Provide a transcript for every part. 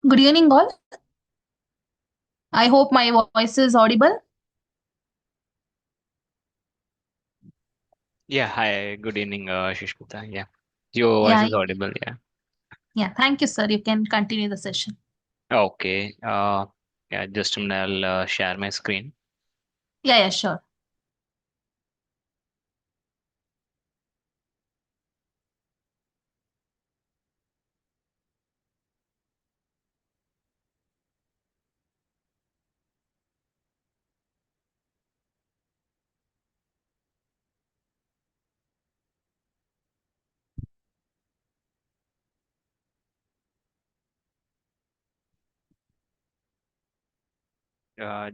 Good evening, all. I hope my voice is audible. Yeah, hi, good evening, Shishmita. Yeah, your voice Yeah, is audible. Yeah. yeah. Thank you, sir. You can continue the session. Okay. Yeah, just a minute, I'll share my screen. Yeah, yeah, sure.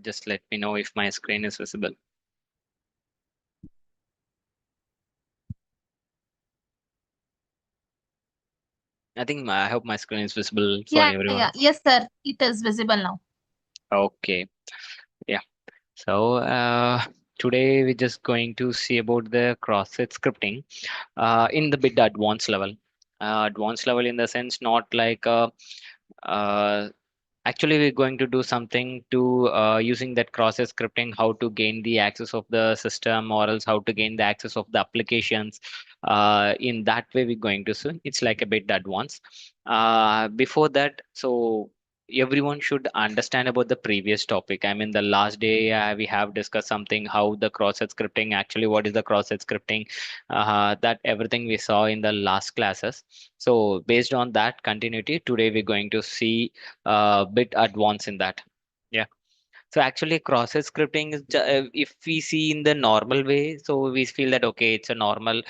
Just let me know if my screen is visible. I hope my screen is visible for Yeah, yeah. everyone. Yes, sir. It is visible now. Okay. Yeah. So today we're just going to see about the cross-site scripting in the bit advanced level. Advanced level in the sense not like uh, actually, we're going to do something to using that cross scripting, how to gain the access of the system or else how to gain the access of the applications. In that way, we're going to see. It's like a bit advanced. Before that, so everyone should understand about the previous topic. I mean, the last day we have discussed something how the cross-site scripting actually what is the cross-site scripting, that everything we saw in the last classes. So based on that continuity, today we're going to see bit advanced in that. Yeah. So actually, cross-site scripting is if we see in the normal way, so we feel that okay, it's a normal.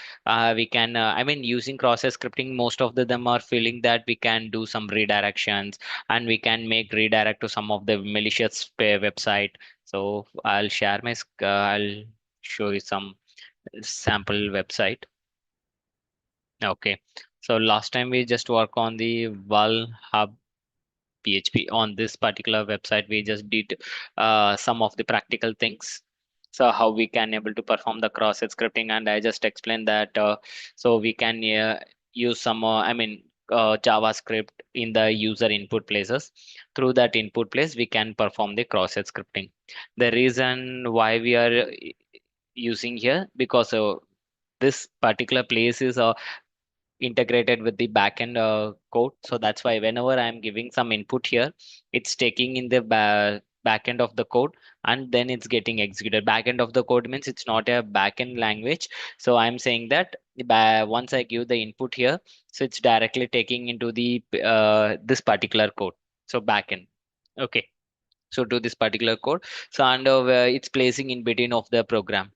We can, I mean, using cross-site scripting, most of them are feeling that we can do some redirections and we can make redirect to some of the malicious website. So I'll show you some sample website. Okay. So last time we just work on the Val Hub PHP. On this particular website we just did some of the practical things, so how we can able to perform the cross-site scripting, and I just explained that so we can use some JavaScript in the user input places. Through that input place we can perform the cross-site scripting. The reason why we are using here because this particular place is integrated with the backend code. So that's why whenever I'm giving some input here, it's taking in the backend of the code and then it's getting executed. Backend of the code means it's not a backend language. So I'm saying that once I give the input here, so it's directly taking into the this particular code. So backend. Okay. So to this particular code. So and it's placing in between of the program.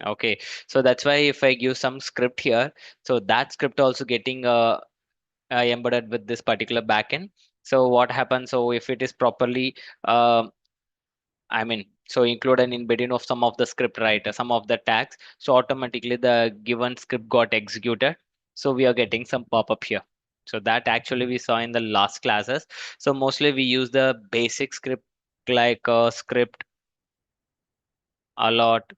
Okay, so that's why if I give some script here, so that script also getting embedded with this particular backend. So what happens? So if it is properly, uh, so included in between of some of the script, right? Some of the tags, so automatically the given script got executed. So we are getting some pop-up here. So that actually we saw in the last classes. So mostly we use the basic script like script alert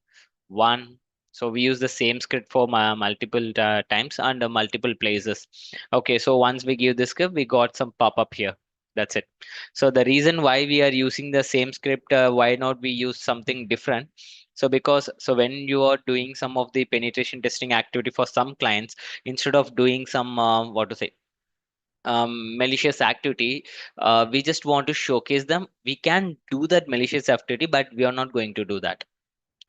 one. So we use the same script for multiple times and multiple places. Okay, so once we give the script we got some pop-up here. That's it. So the reason why we are using the same script, why not we use something different? So because so when you are doing some of the penetration testing activity for some clients, instead of doing some what to say malicious activity, we just want to showcase them. We can do that malicious activity but we are not going to do that.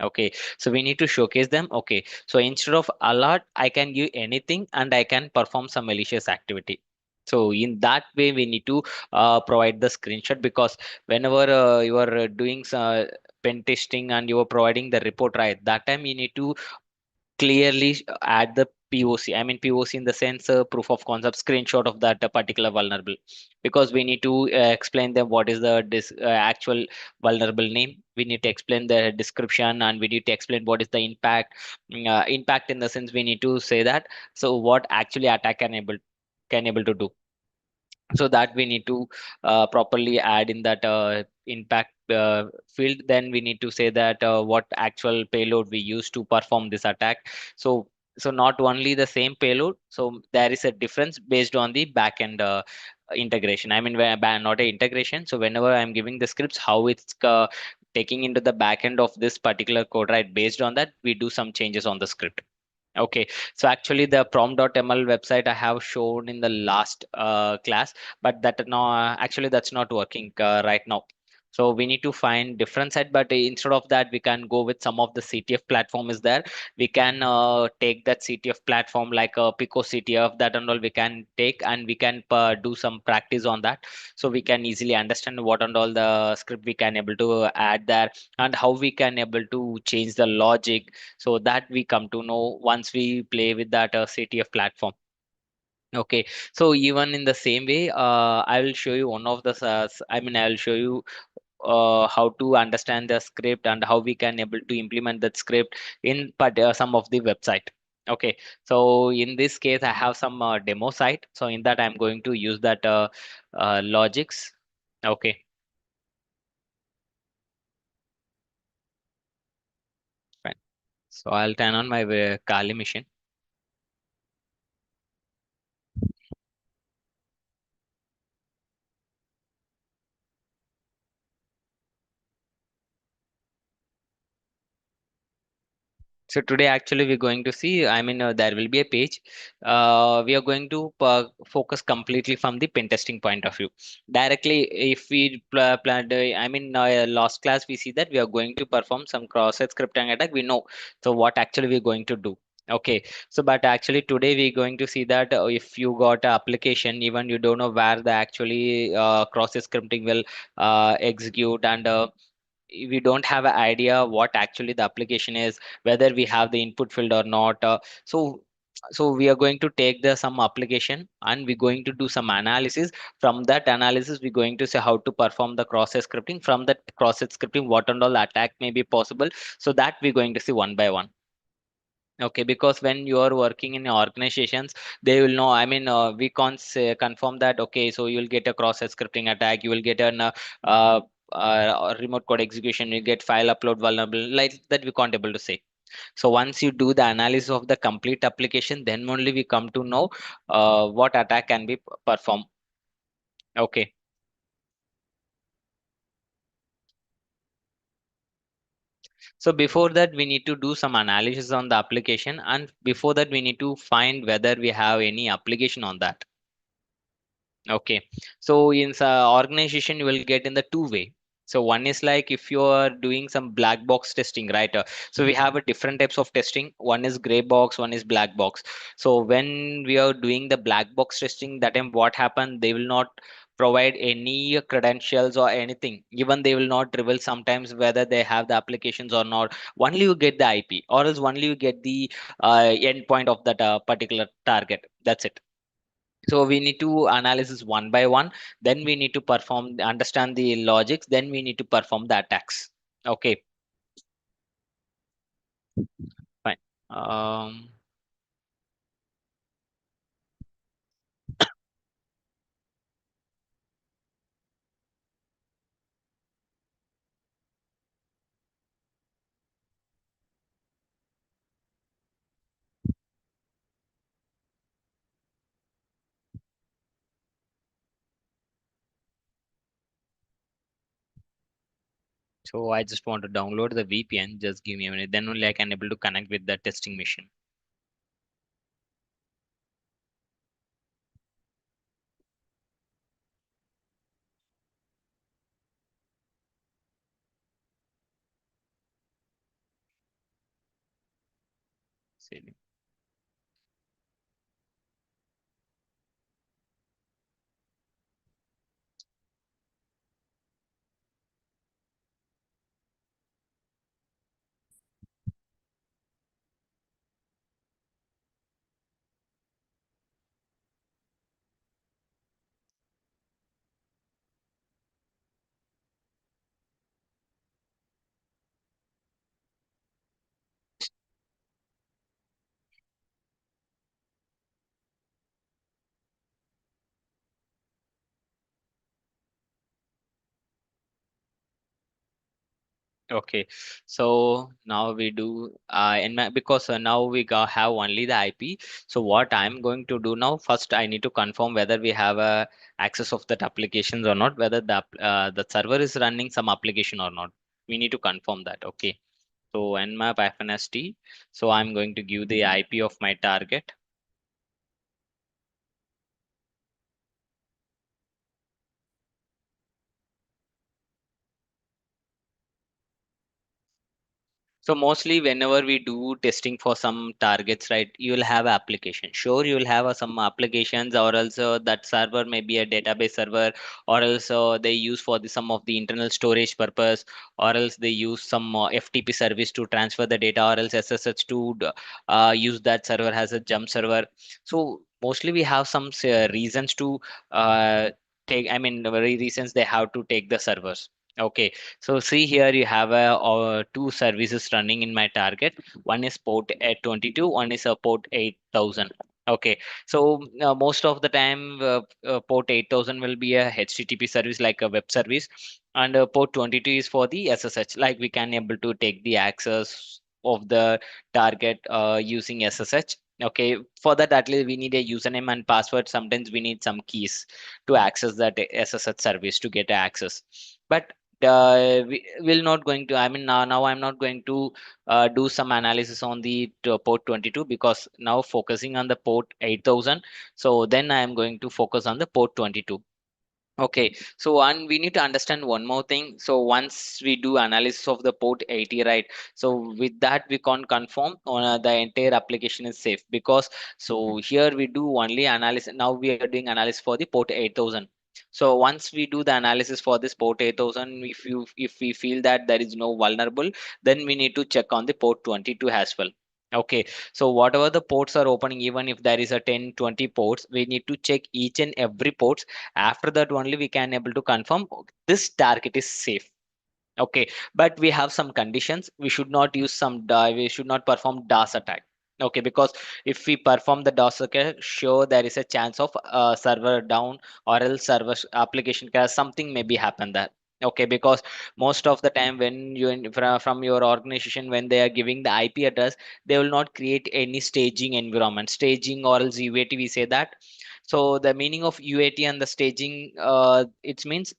Okay, so we need to showcase them. Okay, so instead of alert, I can give anything and I can perform some malicious activity. So in that way, we need to provide the screenshot because whenever you are doing pen testing and you are providing the report, right, that time you need to clearly add the POC. I mean POC in the sense proof of concept screenshot of that particular vulnerable, because we need to explain them what is the actual vulnerable name. We need to explain the description and we need to explain what is the impact. Impact in the sense we need to say that. So what actually attack can able to do, so that we need to properly add in that impact field. Then we need to say that what actual payload we use to perform this attack. So not only the same payload, so there is a difference based on the backend integration. I mean, not a integration. So whenever I'm giving the scripts, how it's taking into the back end of this particular code, right? Based on that, we do some changes on the script. Okay, so actually the prom.ml website I have shown in the last class, but that no, actually that's not working right now. So we need to find different site, but instead of that, we can go with some of the CTF platform is there. We can take that CTF platform like a Pico CTF, that and all we can take, and we can do some practice on that. So we can easily understand what and all the script we can able to add there, and how we can able to change the logic, so that we come to know once we play with that CTF platform. Okay, so even in the same way, I will show you one of the I mean, I will show you how to understand the script and how we can able to implement that script in some of the website. Okay, so in this case I have some demo site, so in that I'm going to use that logics. Okay, fine. So I'll turn on my Kali machine. So today actually we're going to see, I mean, there will be a page. We are going to focus completely from the pen testing point of view. Directly, if we plan, I mean, last class we see that we are going to perform some cross-site scripting attack. We know. So what actually we're going to do. Okay, so but actually today we're going to see that if you got an application, even you don't know where the actually cross-site scripting will execute, and we don't have an idea what actually the application is, whether we have the input field or not. So we are going to take the some application, and we're going to do some analysis. From that analysis, we're going to say how to perform the cross-site scripting. From that cross-site scripting, what and all attack may be possible, so that we're going to see one by one. Okay, because when you are working in organizations, they will know. I mean, we can't say, confirm that. Okay, so you will get a cross-site scripting attack. You will get an uh, remote code execution. You get file upload vulnerable, like that. We can't able to say. So once you do the analysis of the complete application, then only we come to know what attack can be performed. Okay. So before that, we need to do some analysis on the application, and before that, we need to find whether we have any application on that. Okay, so in organization, you will get in the two way. So one is like if you are doing some black box testing, right? So we have a different types of testing. One is gray box, one is black box. So when we are doing the black box testing, that time what happened? They will not provide any credentials or anything. Even they will not reveal sometimes whether they have the applications or not. Only you get the IP, or else only you get the endpoint of that particular target. That's it. So we need to analysis one by one, then we need to perform understand the logics, then we need to perform the attacks. Okay, fine. um so I just want to download the VPN, just give me a minute, then only I can able to connect with the testing machine. See. Okay, so now we do because now we have only the IP. So what I'm going to do now, first I need to confirm whether we have a access of that applications or not, whether the server is running some application or not. We need to confirm that. Okay, so nmap fnst. So I'm going to give the IP of my target. So mostly whenever we do testing for some targets, right, you will have application. Sure, you will have some applications, or also that server may be a database server, or else they use for some of the internal storage purpose, or else they use some FTP service to transfer the data, or else SSH to use that server as a jump server. So mostly we have some reasons to uh, take. I mean, the very reasons they have to take the servers. Okay, so see here you have two services running in my target. One is port 822, one is a port 8000. Okay, so most of the time port 8000 will be a HTTP service like a web service, and port 22 is for the SSH. Like we can able to take the access of the target using SSH. Okay, for that at least we need a username and password. Sometimes we need some keys to access that SSH service to get access. But we will not going to, I mean, now I'm not going to do some analysis on the port 22, because now focusing on the port 8000. So then I am going to focus on the port 22. Okay, so and we need to understand one more thing. So once we do analysis of the port 80, right? So with that we can't confirm on the entire application is safe, because so here we do only analysis. Now we are doing analysis for the port 8000. So once we do the analysis for this port 8000, if we feel that there is no vulnerable, then we need to check on the port 22 as well. Okay, so whatever the ports are opening, even if there is a 10 20 ports, we need to check each and every port. After that only we can able to confirm this target is safe. Okay, but we have some conditions. We should not use some we should not perform DOS attack. Okay, because if we perform the DOS attack, sure there is a chance of server down, or else server application crash, something maybe happen that. Okay, because most of the time when you from your organization, when they are giving the IP address, they will not create any staging environment, staging or else UAT we say that. So the meaning of UAT and the staging, it means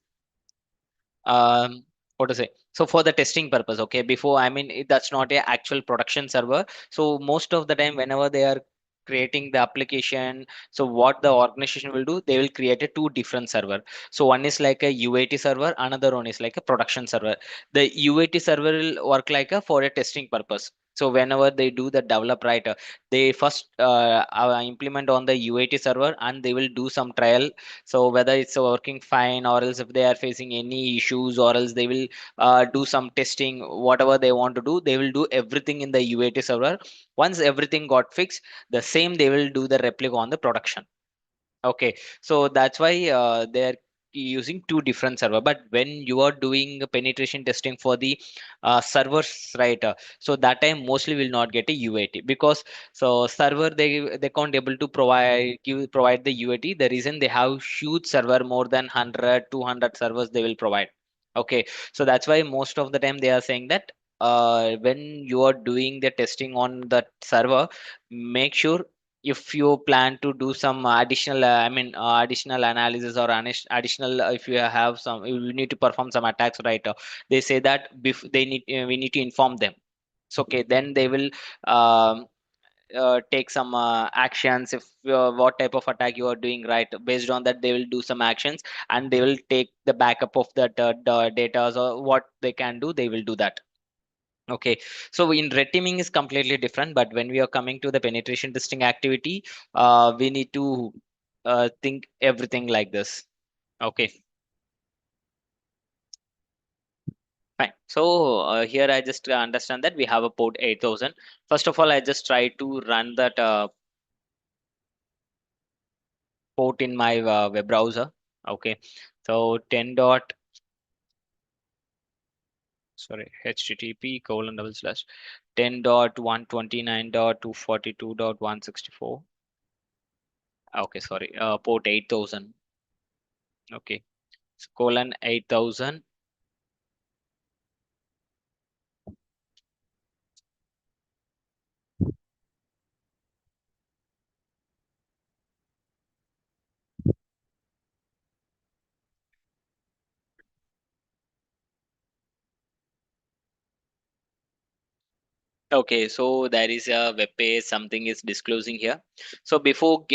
what to say, so for the testing purpose. Okay, before, I mean, that's not a actual production server. So most of the time whenever they are creating the application, so what the organization will do, they will create a two different server. So one is like a UAT server, another one is like a production server. The UAT server will work like a for a testing purpose. So whenever they do the develop, right, they first implement on the UAT server, and they will do some trial. So whether it's working fine, or else if they are facing any issues, or else they will do some testing. Whatever they want to do, they will do everything in the UAT server. Once everything got fixed, the same they will do the replica on the production. Okay, so that's why they're using two different server. But when you are doing penetration testing for the servers, right? So that time mostly will not get a UAT, because so server they can't able to provide the UAT. The reason they have huge server, more than 100 200 servers they will provide. Okay, so that's why most of the time they are saying that when you are doing the testing on that server, make sure, if you plan to do some additional additional analysis, or additional, if you have some, you need to perform some attacks, right? They say that they need we need to inform them. So okay, then they will um, take some actions. If what type of attack you are doing, right, based on that they will do some actions, and they will take the backup of that data, or what they can do, they will do that. Okay, so in red teaming is completely different, but when we are coming to the penetration testing activity, we need to think everything like this. Okay, fine. So here I just understand that we have a port 8000. First of all, I just try to run that port in my web browser. Okay, so 10 dot, sorry, http colon double slash 10 dot 129 dot 242 dot 164. Okay, sorry, port 8000. Okay, colon 8000 Okay, so there is a web page, something is disclosing here. So before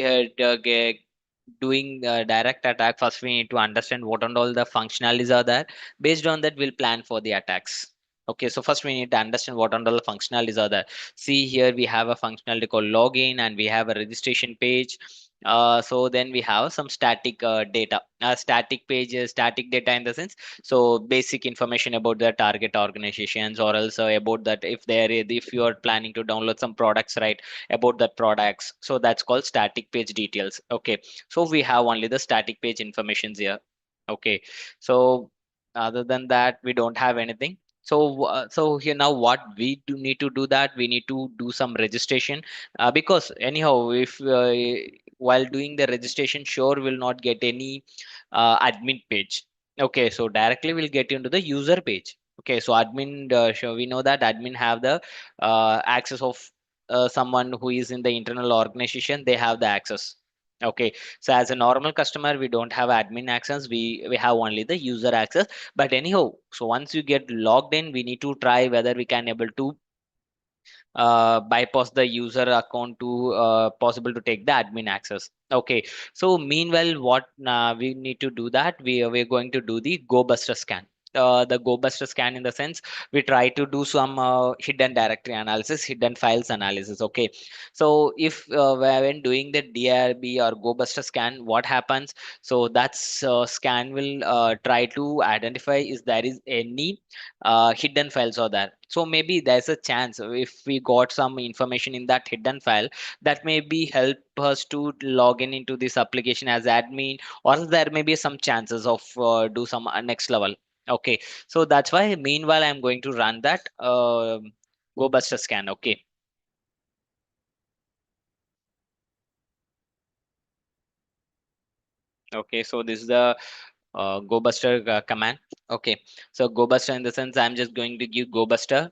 doing direct attack, first we need to understand what and all the functionalities are there. Based on that, we'll plan for the attacks. Okay, so first we need to understand what and all the functionalities are there. See here, we have a functionality called login, and we have a registration page. So then we have some static data, static pages, static data in the sense, so basic information about the target organizations, or else about that if you are planning to download some products, right, about that products, so that's called static page details. Okay, so we have only the static page informations here. Okay, so other than that we don't have anything. So so here now what we do need to do, that we need to do some registration, because anyhow if while doing the registration, sure will not get any admin page. Okay, so directly we'll get into the user page. Okay, so admin, sure, we know that admin have the access of someone who is in the internal organization, they have the access. Okay, so as a normal customer, we don't have admin access, we have only the user access. But anyhow, so once you get logged in, we need to try whether we can able to bypass the user account to possible to take the admin access. Okay, so meanwhile what we need to do, that we're going to do the go buster scan. The go buster scan in the sense, we try to do some hidden directory analysis, hidden files analysis. Okay, so if when doing the DRB or go buster scan, what happens, so that's scan will try to identify is there is any hidden files are there. So maybe there's a chance if we got some information in that hidden file, that maybe help us to log in into this application as admin, or there may be some chances of do some next level. Okay, so that's why meanwhile I'm going to run that go buster scan. Okay. Okay, so this is the go buster command. Okay, so go buster in the sense, I'm just going to give go buster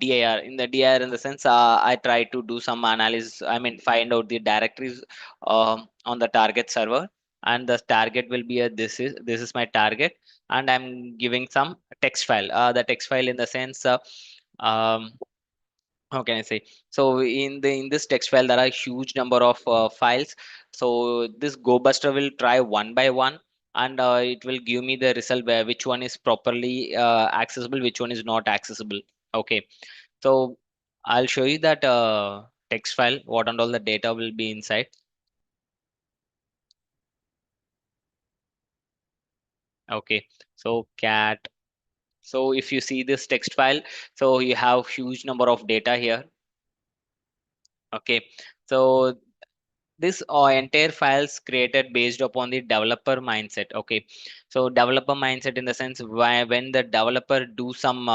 dir. In the dir in the sense, I try to do some analysis, I mean find out the directories on the target server, and the target will be a this is my target, and I'm giving some text file, the text file in the sense, um, how can I say, so in this text file there are huge number of files. So this go buster will try one by one, and it will give me the result where which one is properly accessible, which one is not accessible. Okay, so I'll show you that text file, what and all the data will be inside. Okay, so cat, so if you see this text file, so you have huge number of data here. Okay, so this entire files created based upon the developer mindset. Okay, so developer mindset in the sense, why when the developer do some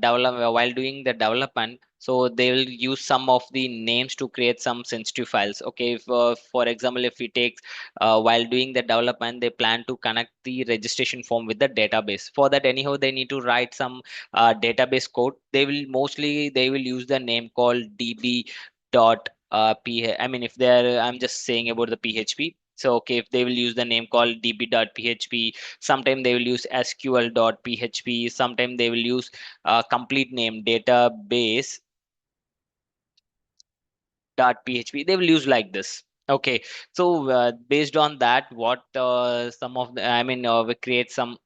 develop while doing the development, so they will use some of the names to create some sensitive files. Okay, if, for example, if we take while doing the development, they plan to connect the registration form with the database. For that anyhow they need to write some database code. They will use the name called db dot I mean if they're, I'm just saying about the php. So okay, if they will use the name called db.php, sometime they will use sql.php, sometime they will use complete name database dot php, they will use like this. Okay, so based on that, what some of the, I mean we create some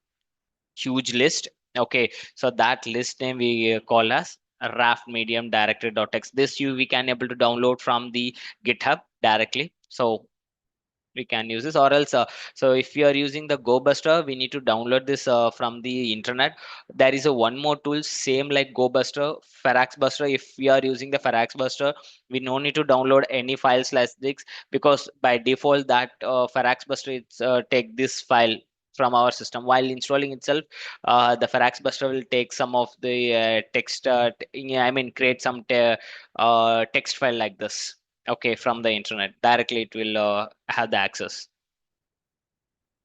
huge list. Okay, so that list name we call as raft medium directory.txt. This you we can able to download from the github directly. So we can use this, or else so if you are using the go buster, we need to download this from the internet. There is a one more tool same like go buster, Farax buster. If we are using the Farax buster, we no need to download any file slash disk, because by default that Farax buster it's take this file from our system. While installing itself, the Farax buster will take some of the text I mean create some text file like this. Okay, from the internet directly it will have the access.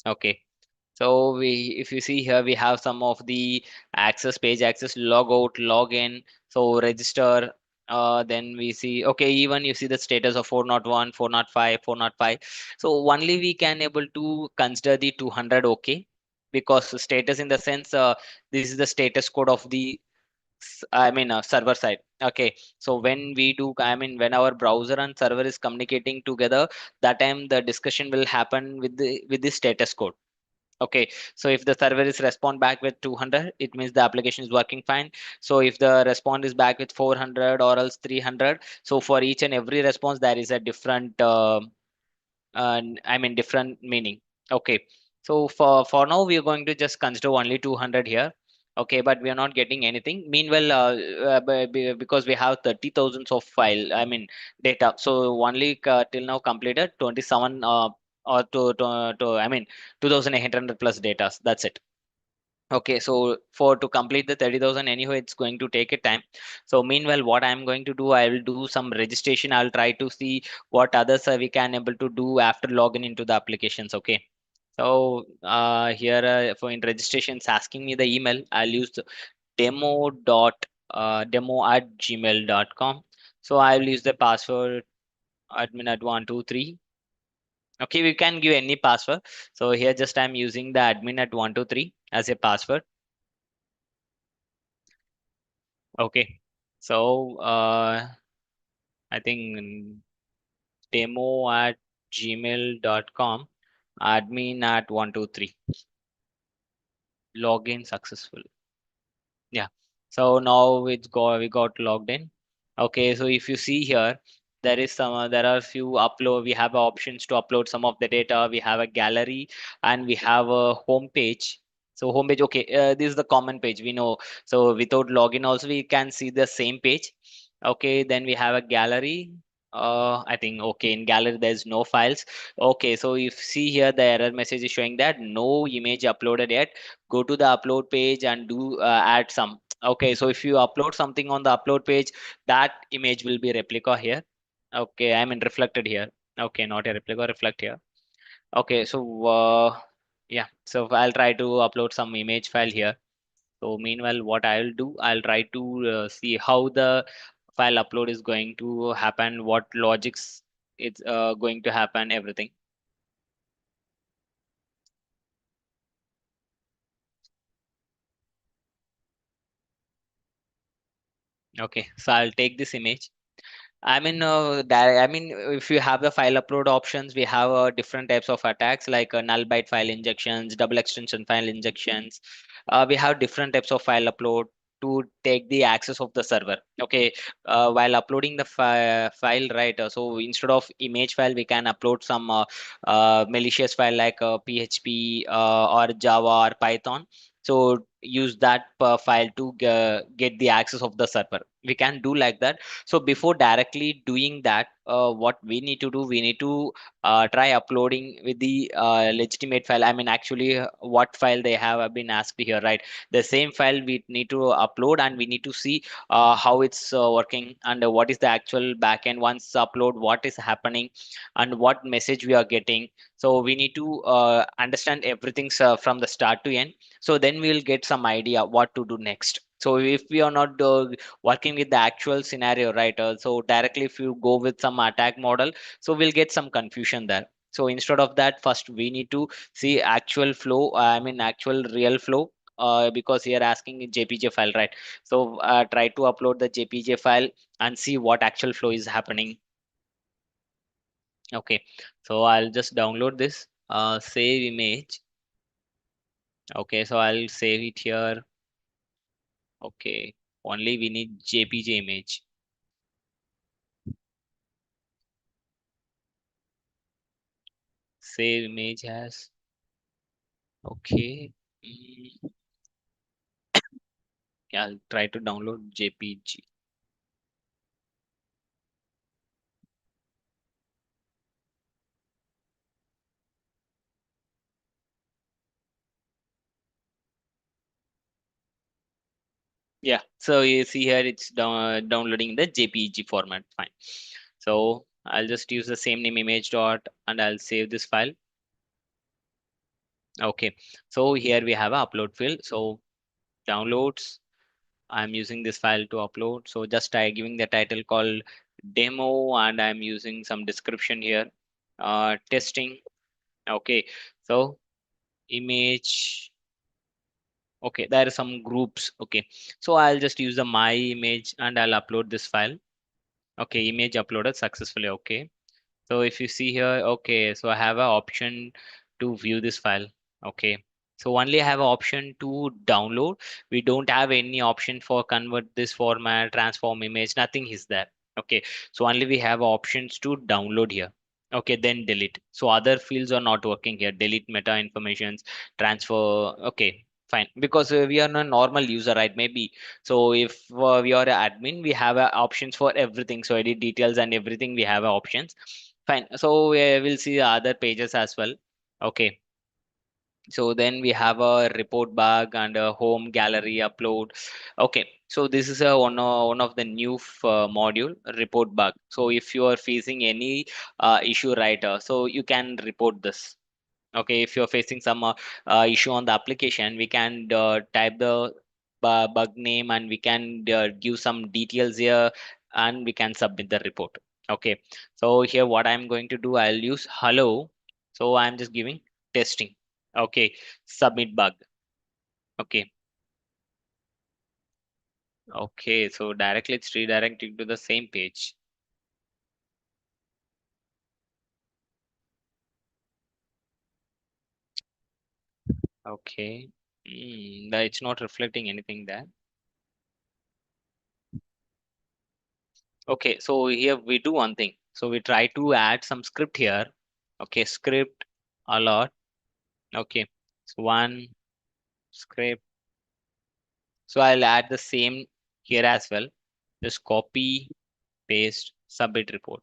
Okay, so we, if you see here, we have some of the access, page access, log out, log in, so register. Then we see, okay, even you see the status of 401, 405, 405. So only we can able to consider the 200. Okay, because status in the sense, this is the status code of the server side. Okay, so when we do, when our browser and server is communicating together, that time the discussion will happen with the status code. Okay, so if the server is respond back with 200, it means the application is working fine. So if the response is back with 400 or else 300, so for each and every response there is a different different meaning. Okay, so for now we are going to just consider only 200 here. Okay, but we are not getting anything. Meanwhile, because we have 30,000 of file, data. So only till now completed 27 or to 2,800 plus data. That's it. Okay, so for to complete the 30,000 anyway, it's going to take a time. So meanwhile, what I'm going to do, I will do some registration. I'll try to see what others we can able to do after logging into the applications. Okay. So here for in registration, it's asking me the email. I'll use the demo@gmail.com. So I'll use the password admin@123. Okay, we can give any password. So here just I'm using the admin@123 as a password. Okay. So I think demo@gmail.com, admin@123. Login successful. Yeah. So now we got logged in. Okay, so if you see here, there are few upload. We have options to upload some of the data. We have a gallery and we have a home page. So home page, okay, this is the common page we know. So without login also we can see the same page. Okay, then we have a gallery. I think okay, in gallery there's no files. Okay, so if see here the error message is showing that no image uploaded yet. Go to the upload page and do add some. Okay, so if you upload something on the upload page, that image will be replica here. Okay, reflected here. Okay, not a replica, reflect here. Okay, so yeah, so I'll try to upload some image file here. So meanwhile, what I'll do, I'll try to see how the file upload is going to happen, what logics it's going to happen, everything. Okay, so I'll take this image. If you have the file upload options, we have different types of attacks like null byte file injections, double extension file injections. We have different types of file upload to take the access of the server. Okay, while uploading the file, right? So instead of image file, we can upload some malicious file like PHP or Java or Python. So use that file to get the access of the server. We can do like that. So before directly doing that, what we need to do, we need to try uploading with the legitimate file. Actually, what file they have been asked here, right? The same file we need to upload, and we need to see how it's working, and what is the actual backend once upload, what is happening, and what message we are getting. So we need to understand everything from the start to end. So then we'll get some idea what to do next. So if we are not working with the actual scenario, right? So directly if you go with some attack model, so we'll get some confusion there. So instead of that, first we need to see actual flow, actual real flow. Because here asking jpg file, right? So try to upload the jpg file and see what actual flow is happening. Okay, so I'll just download this, save image. Okay, so I'll save it here. Okay, only we need jpg image. Save image as. Okay. Mm, yeah, I'll try to download JPG. Yeah, so you see here it's downloading the JPG format. Fine. So I'll just use the same name image dot and I'll save this file. Okay. So here we have a upload field. So downloads. I'm using this file to upload. So just giving the title called demo, and I'm using some description here. Testing. Okay. So image Okay, there are some groups. Okay, so I'll just use the my image and I'll upload this file. Okay, image uploaded successfully. Okay, so if you see here, okay, so I have an option to view this file. Okay, so only I have an option to download. We don't have any option for convert this format, transform image, nothing is there. Okay, so only we have options to download here. Okay, then delete. So other fields are not working here. Delete meta informations, transfer. Okay, fine. Because we are not normal user, right? Maybe. So if we are a admin, we have options for everything. So edit details and everything, we have options. Fine. So we will see other pages as well. Okay. So then we have a report bug and a home gallery upload. Okay. So this is a one of the new module report bug. So if you are facing any issue, right, so you can report this. Okay, if you're facing some issue on the application, we can type the bug name and we can give some details here and we can submit the report. Okay, so here what I'm going to do, I'll use hello. So I'm just giving testing. Okay, submit bug. Okay, okay, so directly it's redirecting to the same page. Okay, it's not reflecting anything there. Okay, so here we do one thing. So we try to add some script here. Okay, script a lot. Okay, so one script. So I'll add the same here as well. Just copy, paste, submit report.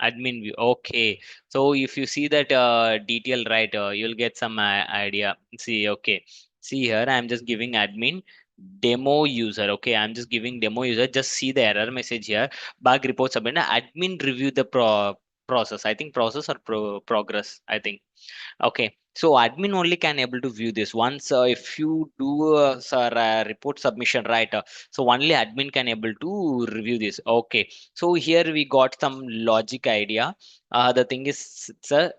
Admin view. Okay, so if you see that detail right, you'll get some idea. See, okay, see here I'm just giving admin demo user. Okay, I'm just giving demo user. Just see the error message here. Bug report submit. Admin review the process. I think process or progress. I think. Okay, so admin only can able to view this once if you do report submission, right? So only admin can able to review this. Okay, so here we got some logic idea. The thing is, sir,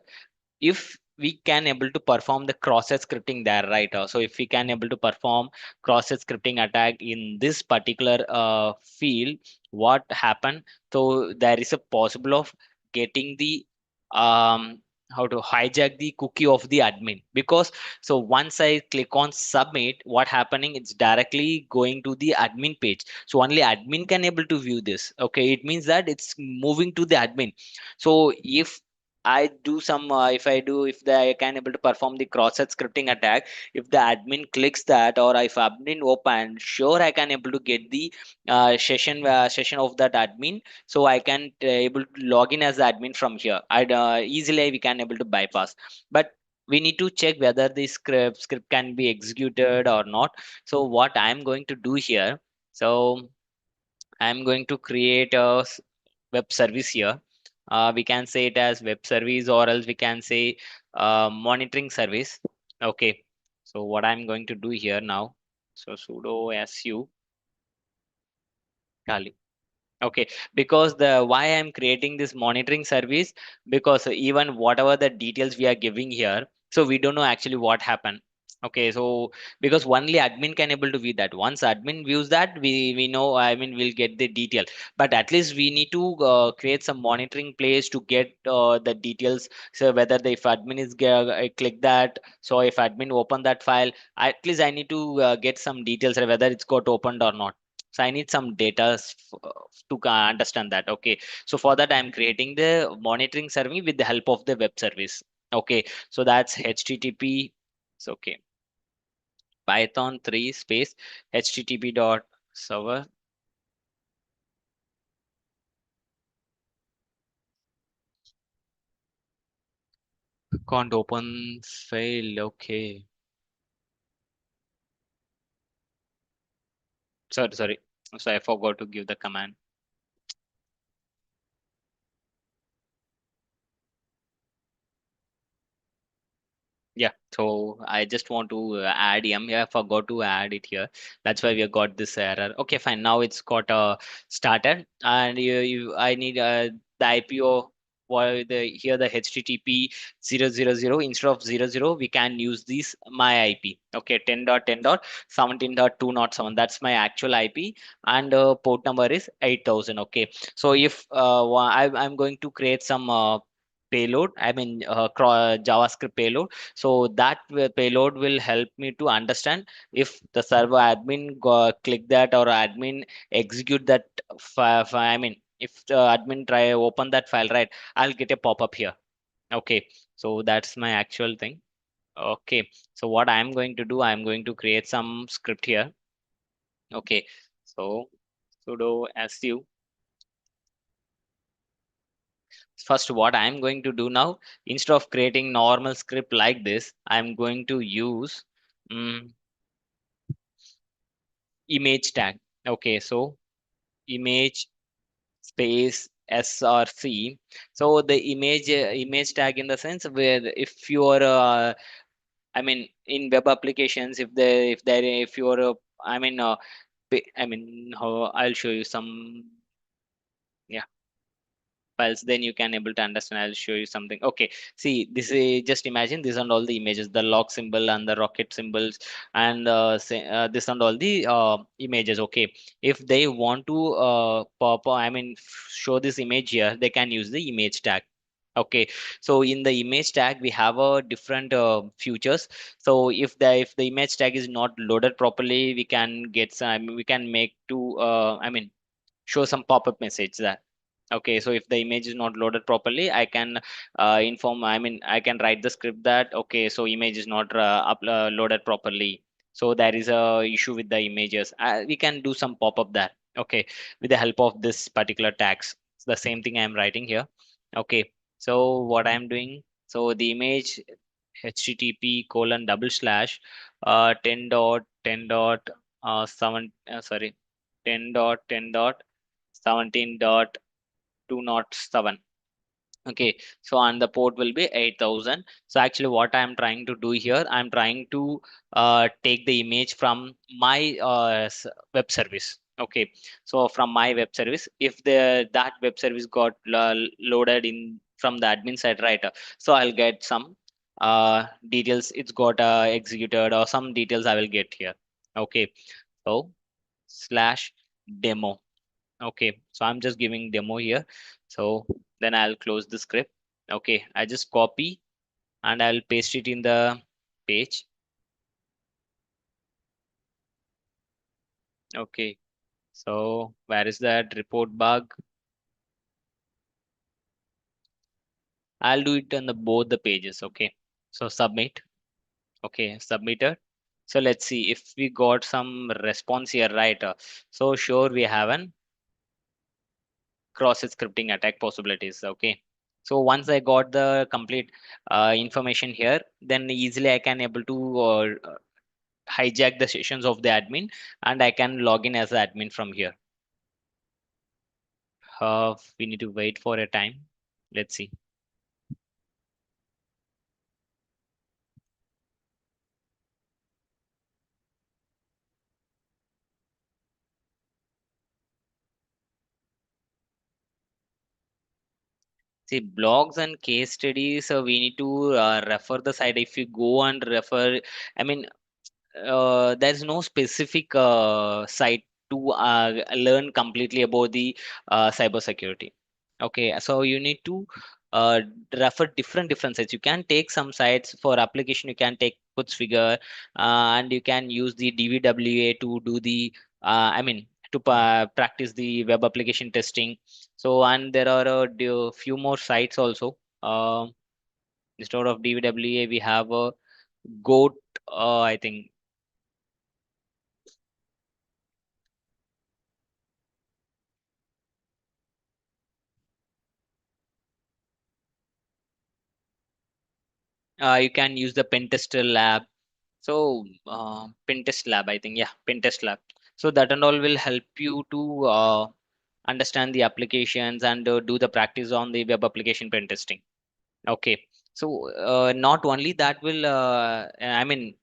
if we can able to perform the cross-site scripting there, right? So if we can able to perform cross-site scripting attack in this particular field, what happened? So there is a possible of getting the how to hijack the cookie of the admin, because so once I click on submit, what happening, it's directly going to the admin page. So only admin can able to view this. Okay, it means that it's moving to the admin. So if I do some if they can able to perform the cross-site scripting attack, if the admin clicks that or if admin open, sure I can able to get the session of that admin, so I can able to log in as the admin from here. I easily we can able to bypass, but we need to check whether the script can be executed or not. So what I'm going to do here, so I'm going to create a web service here. We can say it as web service or else we can say monitoring service. Okay. So what I'm going to do here now. So sudo su kali. Okay, because the why I'm creating this monitoring service, because even whatever the details we are giving here, so we don't know actually what happened. Okay, so because only admin can able to view that. Once admin views that, we know. I mean, we'll get the detail. But at least we need to create some monitoring place to get the details. So whether the if admin is click that, so if admin open that file, at least I need to get some details whether it's got opened or not. So I need some data to understand that. Okay, so for that I'm creating the monitoring service with the help of the web service. Okay, so that's http. So okay, python 3 space http dot server. Can't open file. Okay, sorry, so I forgot to give the command. Yeah, so I just want to add em. Yeah, I forgot to add it here. That's why we have got this error. Okay, fine. Now it's got started, and I need the IPO. while the here the HTTP 000, instead of 00 we can use this my IP. Okay, 10.10.17.207, that's my actual IP, and port number is 8000. Okay, so if I'm going to create some payload, I mean JavaScript payload, so that payload will help me to understand if the server admin click that, or admin execute that I mean if the admin try open that file, right, I'll get a pop-up here. Okay, so that's my actual thing. Okay, so what I'm going to do, I'm going to create some script here. Okay, so sudo su. First, what I'm going to do now, instead of creating normal script like this, I'm going to use mm, image tag. Okay, so image space src. So the image tag, in the sense where if you are I mean in web applications, if you're I mean I mean how I'll show you some, yeah, files, then you can able to understand. I'll show you something. Okay, see, this is, just imagine this and all the images, the log symbol and the rocket symbols, and this and all the images. Okay, if they want to pop I mean show this image here, they can use the image tag. Okay, so in the image tag we have a different features. So if the image tag is not loaded properly, we can get some, we can make to I mean show some pop-up message there. Okay, so if the image is not loaded properly, I can inform, I mean I can write the script that, okay, so image is not loaded properly, so there is a issue with the images. We can do some pop-up there. Okay, with the help of this particular tags. It's the same thing I'm writing here. Okay, so what I'm doing, so the image http colon double slash 10 dot 10 dot 7 sorry 10 dot 10 dot 17.207. Okay, so and the port will be 8000. So actually what I'm trying to do here, I'm trying to take the image from my web service. Okay, so from my web service, if the that web service got loaded in from the admin side, right, so I'll get some details, it's got executed, or some details I will get here. Okay, so slash demo. Okay, so I'm just giving demo here. So then I'll close the script. Okay, I just copy and I'll paste it in the page. Okay, so where is that report bug? I'll do it on the both the pages. Okay, so submit. Okay, submitted. So let's see if we got some response here, right? So sure, we have an cross scripting attack possibilities. Okay, so once I got the complete information here, then easily I can able to hijack the sessions of the admin, and I can log in as the admin from here. We need to wait for a time. Let's see. See, blogs and case studies, we need to refer the site. If you go and refer, I mean, there's no specific site to learn completely about the cybersecurity. Okay, so you need to uh, refer different sites. You can take some sites for application. You can take Putzfigure, and you can use the DVWA to do the I mean to practice the web application testing. So and there are a few more sites also. Instead of DVWA, we have a Goat. I think you can use the Pentester lab. So Pentest lab, I think, yeah, Pentest lab. So that and all will help you to understand the applications and do the practice on the web application pen testing. Okay, so not only that will I mean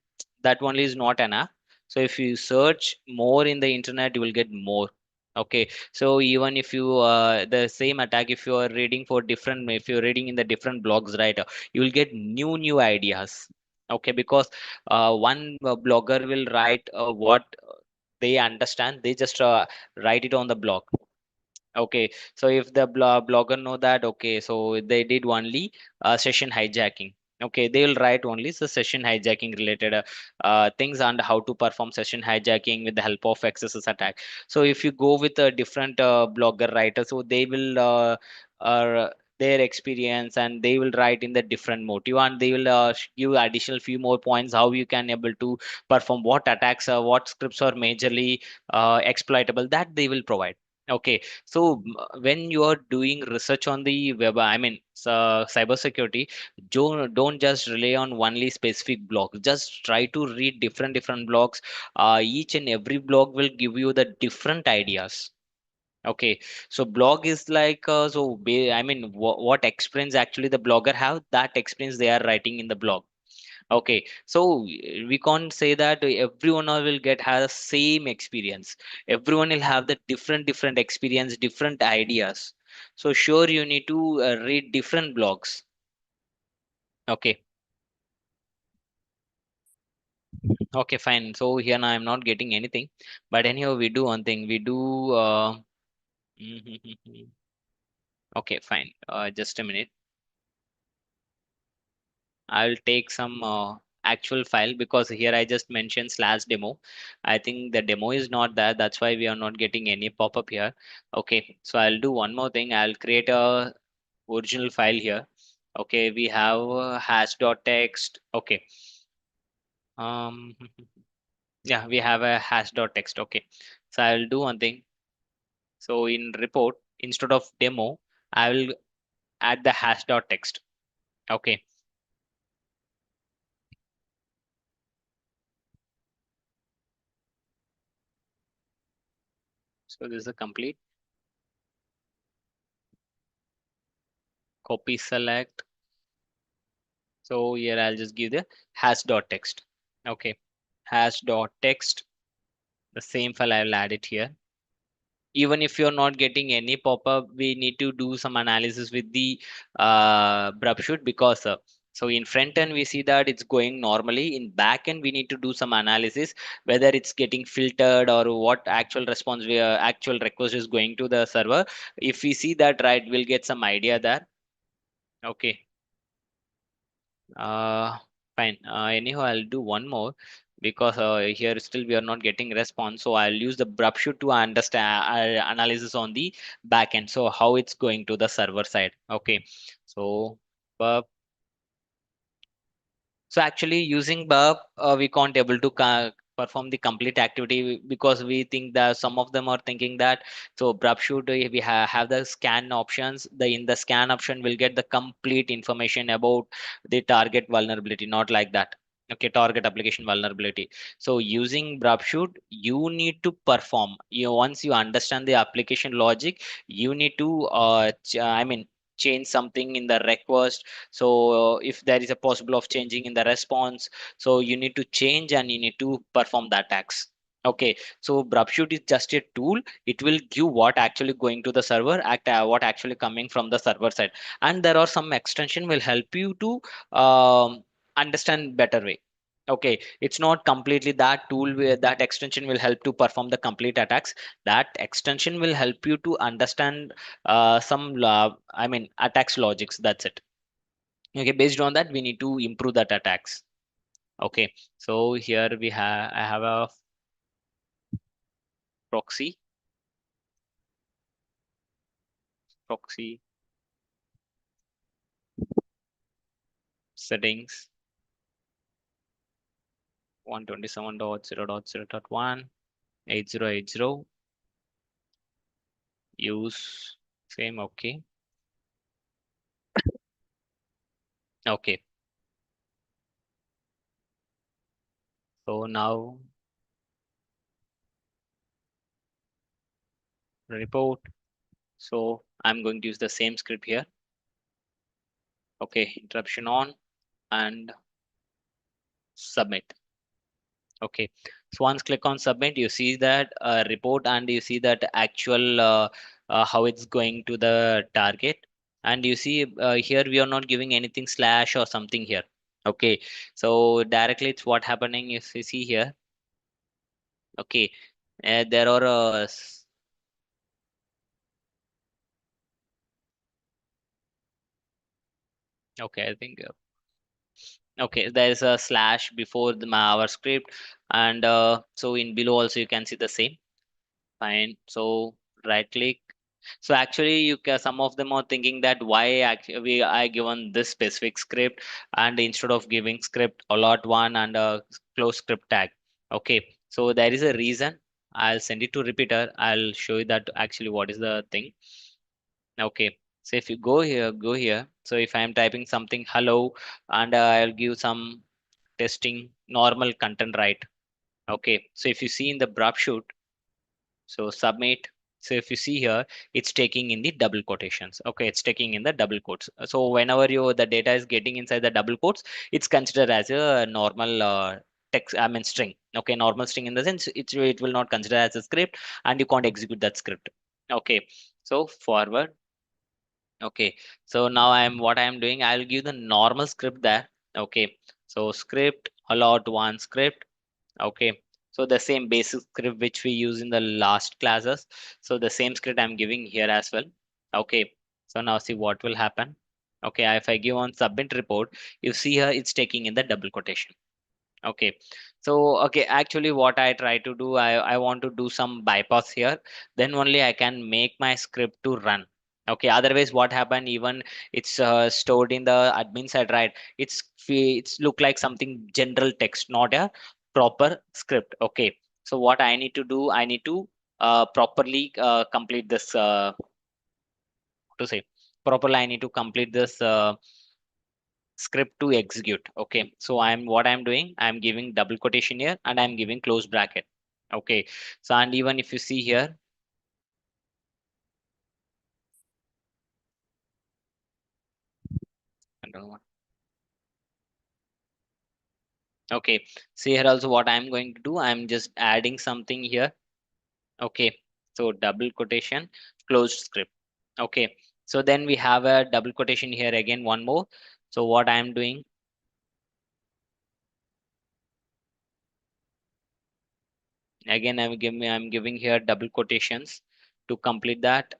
that only is not enough. So if you search more in the internet, you will get more. Okay, so even if you the same attack, if you are reading for different, if you're reading in the different blogs, right, you will get new ideas. Okay, because one blogger will write what they understand, they just write it on the blog. Okay, so if the blogger know that, okay, so they did only session hijacking. Okay, they will write only the session hijacking related things and how to perform session hijacking with the help of XSS attack. So if you go with a different blogger writer, so they will their experience and they will write in the different motive, and they will give additional few more points how you can able to perform what attacks, what scripts are majorly exploitable, that they will provide. Okay, so when you are doing research on the web, I mean, cybersecurity, don't just rely on only specific blog. Just try to read different blogs. Each and every blog will give you the different ideas. Okay, so blog is like I mean, what experience actually the blogger have, that experience they are writing in the blog. Okay, so we can't say that everyone will get has same experience. Everyone will have the different experience, different ideas. So sure, you need to read different blogs. Okay, okay, fine. So here now I'm not getting anything, but anyhow we do one thing. We do. Okay, fine. Just a minute. I'll take some actual file, because here I just mentioned slash demo. I think the demo is not there. That's why we are not getting any pop-up here. Okay, so I'll do one more thing. I'll create a original file here. Okay, we have hash.txt. Okay. Um, yeah, we have a hash.txt. Okay. So I'll do one thing. So in report, instead of demo, I will add the hash.txt. Okay. So this is a complete copy select. So here I'll just give the hash.txt. Okay, hash.txt. The same file I'll add it here. Even if you're not getting any pop-up, we need to do some analysis with the brubshoot, because so in front end we see that it's going normally. In back end we need to do some analysis whether it's getting filtered or what actual response actual request is going to the server. If we see that, right, we'll get some idea there. Okay. Uh, Fine. Anyhow, I'll do one more, because here still we are not getting response. So I'll use the brubshoot to understand analysis on the back end. So how it's going to the server side. Okay. So burp. So actually using burp, we can't able to perform the complete activity, because we think that some of them are thinking that, so brubshoot, we have the scan options. The in the scan option will get the complete information about the target vulnerability. Not like that. Okay, target application vulnerability. So using brubshoot, you need to perform. You once you understand the application logic, you need to I mean, change something in the request. So if there is a possible of changing in the response, so you need to change and you need to perform the attacks. Okay, so brubshoot is just a tool. It will give what actually going to the server, what actually coming from the server side, and there are some extension will help you to understand better way. Okay, it's not completely that tool where that extension will help to perform the complete attacks. That extension will help you to understand some I mean attacks logics. That's it. Okay, based on that we need to improve that attacks. Okay, so here we have I have a proxy proxy settings 127.0.0.1 8080 use same. Okay. Okay, so now report. So I'm going to use the same script here. Okay, interruption on and submit. Okay, So once click on submit, you see that report, and you see that actual how it's going to the target. And you see here we are not giving anything slash or something here. Okay, so directly it's what happening if you see here. Okay, there are okay, I think okay, there is a slash before our script, and so in below also you can see the same. Fine. So right click. So actually, you can, some of them are thinking that why actually I given this specific script, and instead of giving script alert one and a close script tag. Okay. So there is a reason. I'll send it to repeater. I'll show you that actually what is the thing. Okay. So if you go here. So if I'm typing something hello, and I'll give some testing normal content, right? Okay. So if you see in the brush shoot, so submit. So if you see here, it's taking in the double quotations. Okay, it's taking in the double quotes. So whenever you the data is getting inside the double quotes, it's considered as a normal text. I mean string. Okay, normal string in the sense it will not consider as a script, and you can't execute that script. Okay, so forward. Okay, so now what I am doing. I'll give the normal script there. Okay, so script allot one script. Okay, so the same basic script which we use in the last classes. So the same script I'm giving here as well. Okay, so now see what will happen. Okay, if I give on submit report, you see here it's taking in the double quotation. Okay, so okay, actually what I try to do, I want to do some bypass here, then only I can make my script to run. Okay, otherwise what happen, even it's stored in the admin side, right? It's look like something general text, not a proper script. Okay, so what I need to do, I need to properly complete this to say properly I need to complete this script to execute. Okay, so I'm doing, I'm giving double quotation here, and I'm giving close bracket. Okay, so and even if you see here, I don't know what. Okay, see here also what I'm going to do, I'm just adding something here. Okay, so double quotation closed script. Okay, so then we have a double quotation here again, one more. So what I'm doing, again I'm giving here double quotations to complete that.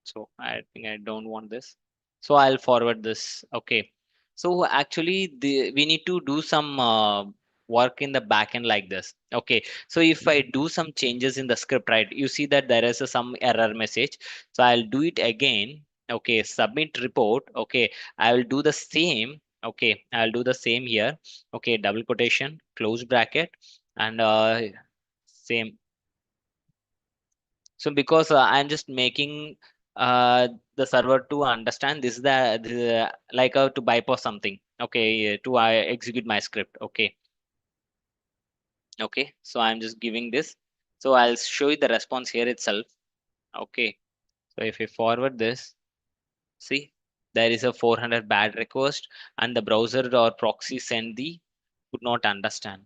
So I think I don't want this. So I'll forward this. Okay. So actually we need to do some work in the backend like this. Okay. So if I do some changes in the script, right, you see that there is some error message. So I'll do it again. Okay. Submit report. Okay. I will do the same. Okay. I'll do the same here. Okay. Double quotation, close bracket, and same. So because I'm just making the server to understand this is the like to bypass something. Okay, to execute my script. Okay, okay. So I'm just giving this. So I'll show you the response here itself. Okay. So if you forward this, see there is a 400 bad request, and the browser or proxy send the could not understand.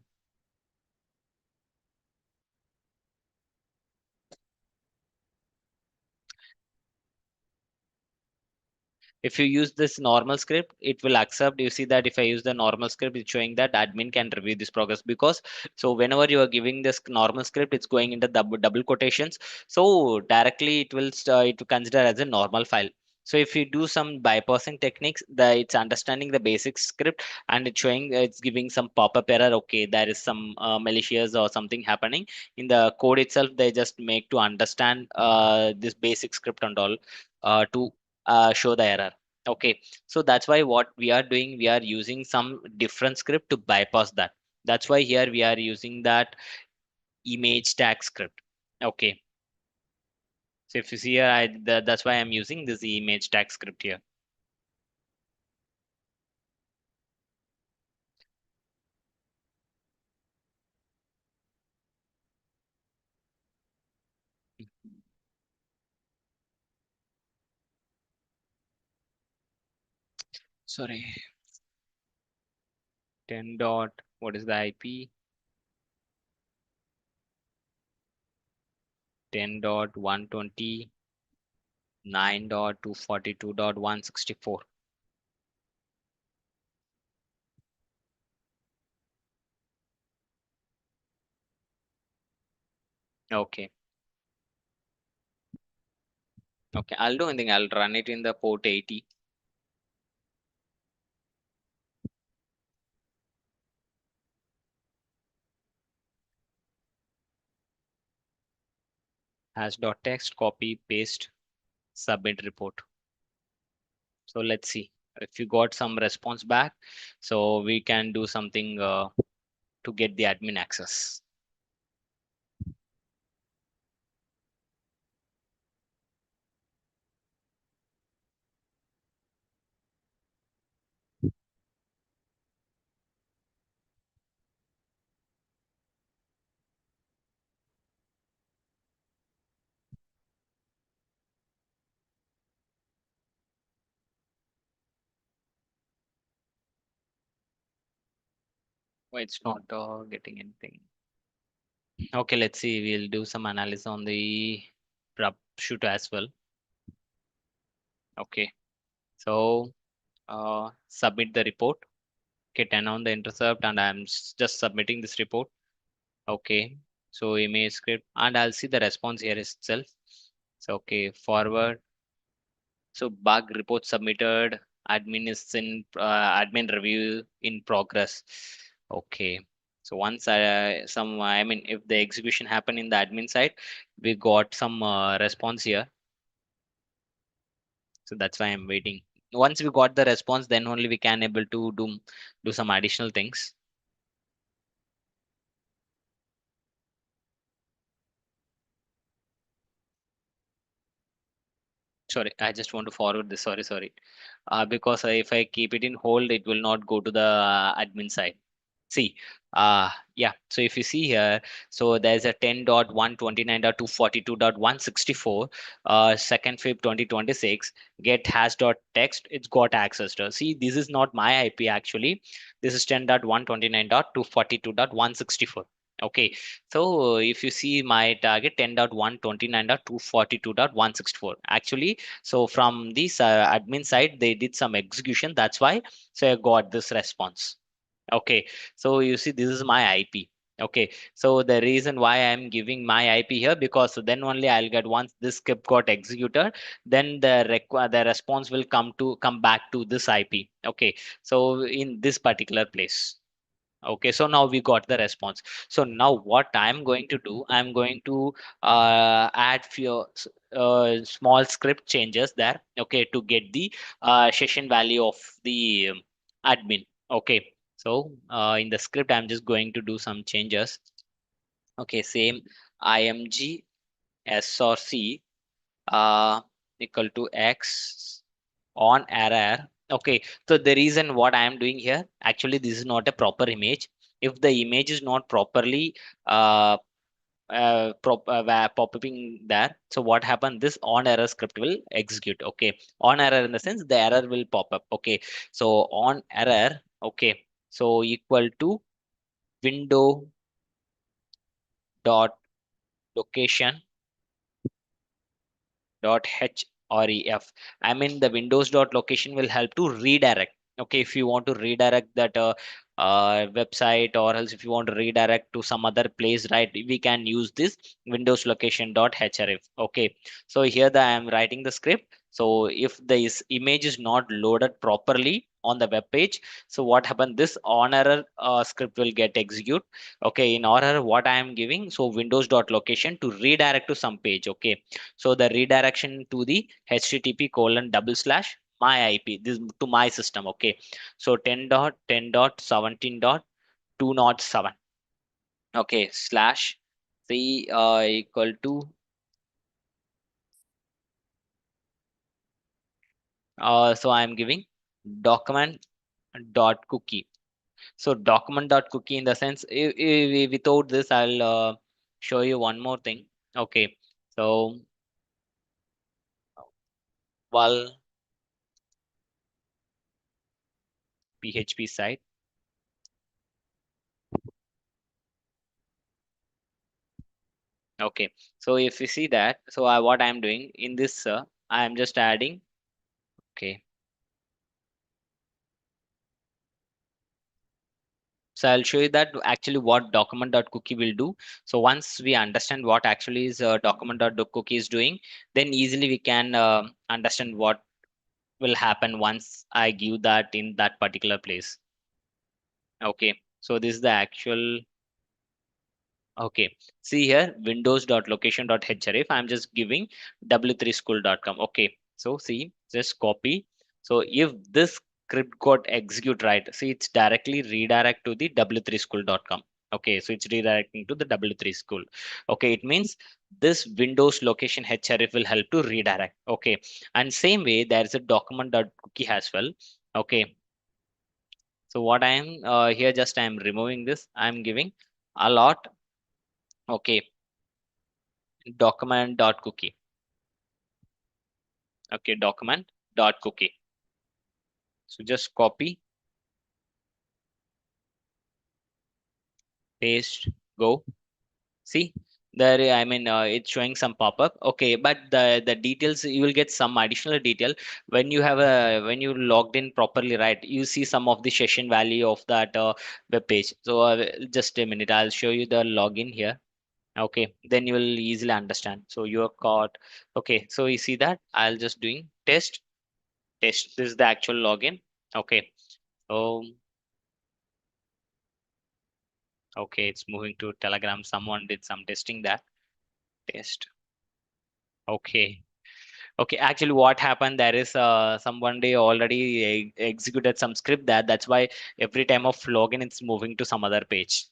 If you use this normal script, it will accept. You see that if I use the normal script, it's showing that admin can review this progress, because so whenever you are giving this normal script, it's going into double quotations. So directly it will consider as a normal file. So if you do some bypassing techniques, it's understanding the basic script, and it's showing it's giving some pop-up error. Okay, there is some malicious or something happening in the code itself. They just make to understand this basic script and all to show the error. Okay, so that's why what we are doing, we are using some different script to bypass that. That's why here we are using that image tag script. Okay, so if you see here, that's why I'm using this image tag script here. Sorry, 10 dot, what is the IP? 10.129.242.164. Okay. Okay, I'll do anything. I'll run it in the port 80. Hash.text, copy, paste, submit report. So let's see if you got some response back. So we can do something to get the admin access. Oh, it's not getting anything. Okay, let's see. We'll do some analysis on the troubleshoot as well. Okay, so submit the report. Okay, turn on the intercept, and I'm just submitting this report. Okay, so image script, and I'll see the response here itself. So okay, forward. So bug report submitted. Admin is in admin review in progress. Okay. So once I mean, if the execution happened in the admin side, we got some response here. So that's why I'm waiting. Once we got the response, then only we can able to do some additional things. Sorry, I just want to forward this. Sorry. Because if I keep it in hold, it will not go to the admin side. See, yeah. So if you see here, so there's a 10.129.242.164, 2nd Feb 2026, get hash.text, it's got access to. See, this is not my IP actually. This is 10.129.242.164. Okay, so if you see my target 10.129.242.164, actually, so from this admin side, they did some execution. That's why, so I got this response. Okay, so you see, this is my IP. Okay, so the reason why I'm giving my IP here, because then only I'll get, once this script got executed, then the response will come back to this IP. Okay, so in this particular place. Okay, so now we got the response. So now what I'm going to do, I'm going to add few small script changes there. Okay, to get the session value of the admin. Okay, so in the script, I'm just going to do some changes. Okay, same img src uh, equal to x on error. Okay, so the reason what I am doing here, actually this is not a proper image. If the image is not properly uh, popping there, so what happened, this on error script will execute. Okay, on error in the sense the error will pop up. Okay, so on error, okay, so equal to window dot location dot h or ef. I mean, the windows dot location will help to redirect. Okay, if you want to redirect that website, or else if you want to redirect to some other place, right, we can use this windows location dot href. Okay, so here I am writing the script. So if this image is not loaded properly on the web page, so what happened, this on error script will get execute. Okay, in order what I am giving, so windows dot location to redirect to some page. Okay, so the redirection to the http colon double slash my IP, this to my system. Okay, so 10.10.17.207. Okay, slash c equal to so I'm giving document dot cookie. So document dot cookie, in the sense, without this, I'll show you one more thing. Okay, so well, PHP site. Okay, so if you see that, so what I'm doing in this, I am just adding. Okay, so I'll show you that actually what document.cookie will do. So once we understand what actually is document.cookie is doing, then easily we can understand what will happen once I give that in that particular place. Okay, so this is the actual. Okay, see here windows.location.href. I'm just giving w3school.com. Okay, so see, just copy. So if this script got execute right, see it's directly redirect to the w3school.com. Okay, so it's redirecting to the w3 school. Okay, it means this Windows location href will help to redirect. Okay, and same way there's a document.cookie as well. Okay, so what I'm here just I'm removing this. I'm giving a lot. Okay, document dot cookie. Okay, document dot cookie. So just copy, paste, go. See there, I mean, it's showing some pop-up. Okay, but the details you will get some additional detail when you have a when you logged in properly, right? You see some of the session value of that web page. So just a minute, I'll show you the login here. Okay, then you will easily understand. So you're caught. Okay, so you see that I'll just doing test. This is the actual login. Okay. So okay, it's moving to Telegram. Someone did some testing that test. Okay. Okay. Actually, what happened there is someone they already executed some script that's why every time of login it's moving to some other page.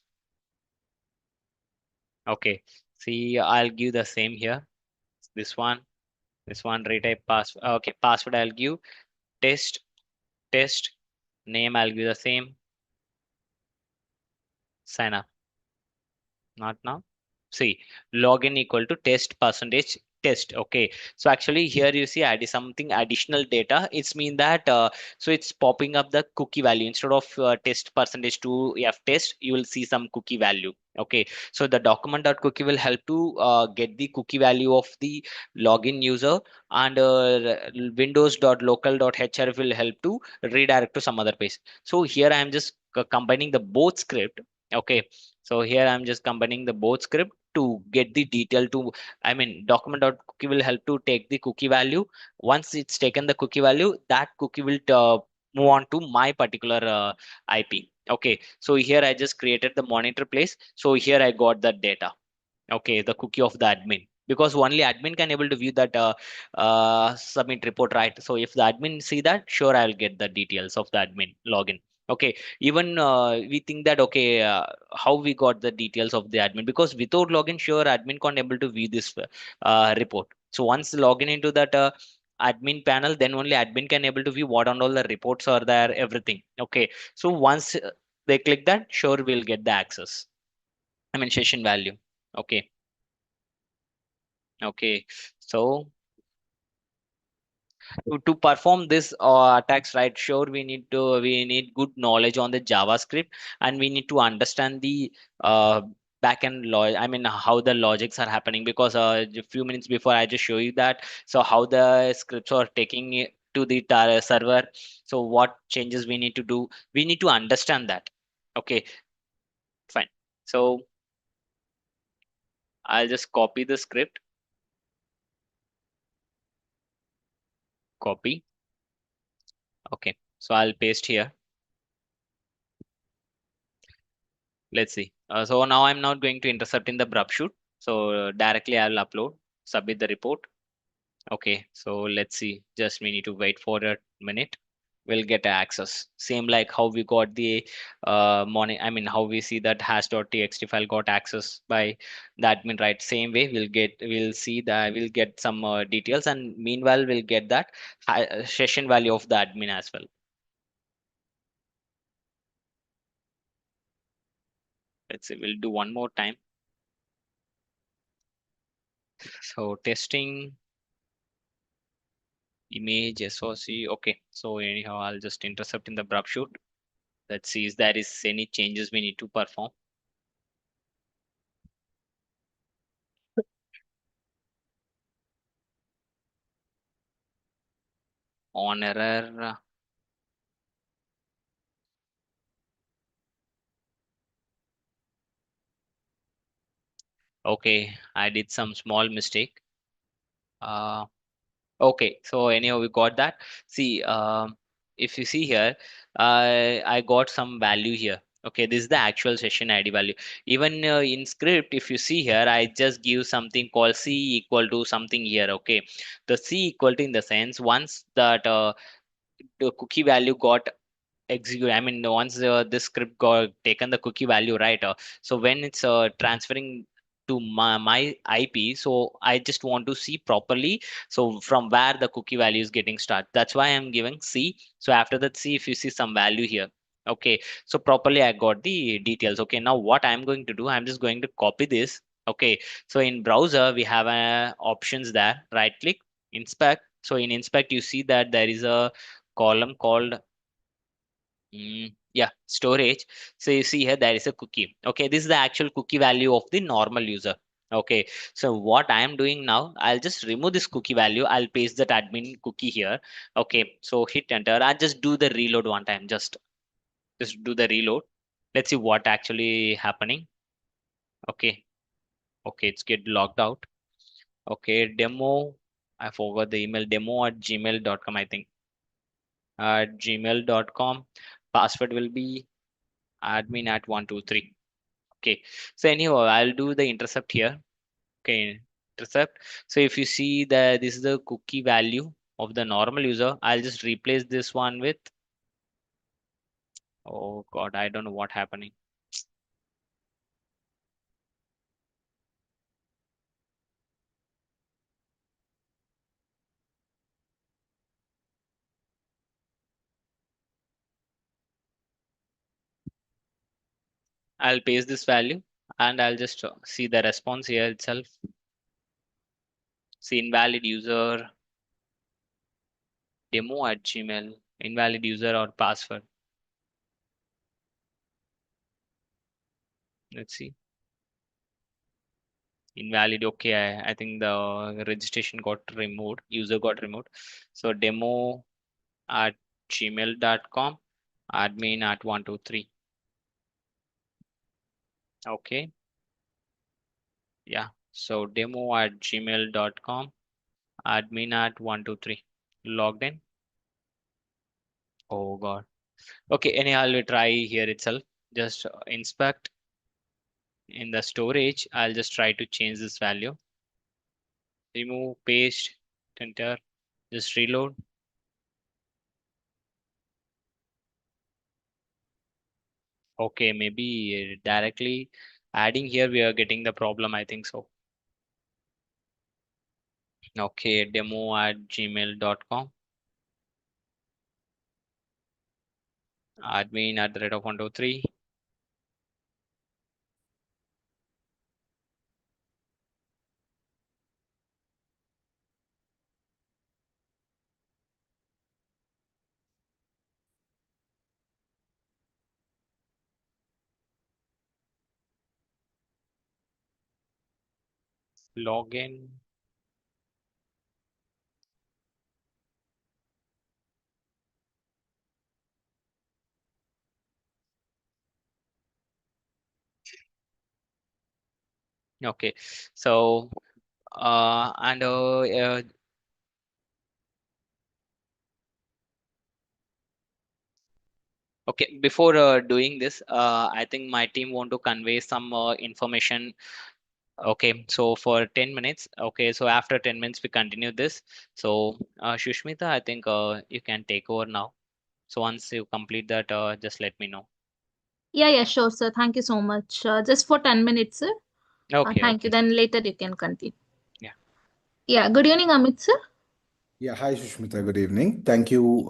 Okay. See, I'll give the same here. This one, this one retype password. Okay, password I'll give test, test, name I'll give the same, sign up. Not now. See, login equal to test percentage test. Okay, so actually here you see add something additional data. It's mean that so it's popping up the cookie value instead of test percentage to f test. You will see some cookie value. Okay, so the document.cookie will help to get the cookie value of the login user, and windows.local.href will help to redirect to some other page. So here I am just combining the both script. Okay, so here I'm just combining the both script to get the detail to, I mean, document.cookie will help to take the cookie value. Once it's taken the cookie value, that cookie will move on to my particular IP. Okay, so here I just created the monitor place. So here I got that data. Okay, the cookie of the admin, because only admin can able to view that submit report, right? So if the admin see that, sure I'll get the details of the admin login. Okay, even we think that okay, how we got the details of the admin, because without login, sure admin can't able to view this report. So once login into that admin panel, then only admin can able to view what and all the reports are there, everything. Okay, so once they click that, sure we'll get the access, I mean session value. Okay. Okay, so to perform this attacks, right? Sure, we need good knowledge on the JavaScript, and we need to understand the backend log. I mean, how the logics are happening. Because a few minutes before I just show you that. So how the scripts are taking it to the server. So what changes we need to do? We need to understand that. Okay, fine. So I'll just copy the script. Copy. Okay, so I'll paste here. Let's see. So now I'm not going to intercept in the shoot. So directly I'll upload, submit the report. Okay. So let's see. Just we need to wait for a minute. We'll get access. Same like how we got the morning. I mean, how we see that hash.txt file got access by the admin, right? Same way we'll see that we'll get some details, and meanwhile we'll get that session value of the admin as well. Let's see. We'll do one more time. So testing. Image SOC. Okay, so anyhow, I'll just intercept in the shoot. Let's see if there is any changes we need to perform. On error. Okay, I did some small mistake. Uh, okay, so anyhow, we got that. See, if you see here, I got some value here. Okay, this is the actual session ID value. Even in script, if you see here, I just give something called C equal to something here. Okay, the C equal to in the sense once that the cookie value got execute, I mean once this script got taken the cookie value, right? So when it's transferring to my IP, so I just want to see properly, so from where the cookie value is getting start, that's why I'm giving C. So after that C, if you see some value here, okay, so properly I got the details. Okay, now what I'm going to do, I'm just going to copy this. Okay, so in browser we have options there, right click, inspect. So in inspect you see that there is a column called yeah, storage. So you see here there is a cookie. Okay, this is the actual cookie value of the normal user. Okay, so what I am doing now, I'll just remove this cookie value. I'll paste that admin cookie here. Okay, so hit enter. I'll just do the reload one time. Just do the reload. Let's see what actually happening. Okay, okay, it's get logged out. Okay, demo. I forgot the email, demo@gmail.com. I think gmail.com. Password will be admin@123. Okay, so anyhow, I'll do the intercept here. Okay, intercept. So if you see that this is the cookie value of the normal user, I'll just replace this one with, oh God, I don't know what happening. I'll paste this value and I'll just see the response here itself. See invalid user demo@gmail, invalid user or password. Let's see. Invalid. Okay, I think the registration got removed, user got removed. So demo at gmail.com, admin at 123. Okay, yeah. So demo at gmail.com, admin at 123. Logged in. Oh God. Okay, anyhow, I'll try here itself. Just inspect in the storage. I'll just try to change this value. Remove, paste, enter, just reload. Okay, maybe directly adding here we are getting the problem. I think so. Okay, demo@gmail.com, admin at the rate of 123. Login. Okay, so and okay, before doing this, I think my team want to convey some information. Okay, so for 10 minutes. Okay, so after 10 minutes we continue this. So Shushmita, I think you can take over now. So once you complete that, just let me know. Yeah, yeah, sure, sir. Thank you so much. Just for 10 minutes, sir. Okay, Thank you. okay. Then later you can continue. Yeah. Yeah, good evening, Amit, sir. Yeah, hi Sushmita. Good evening. Thank you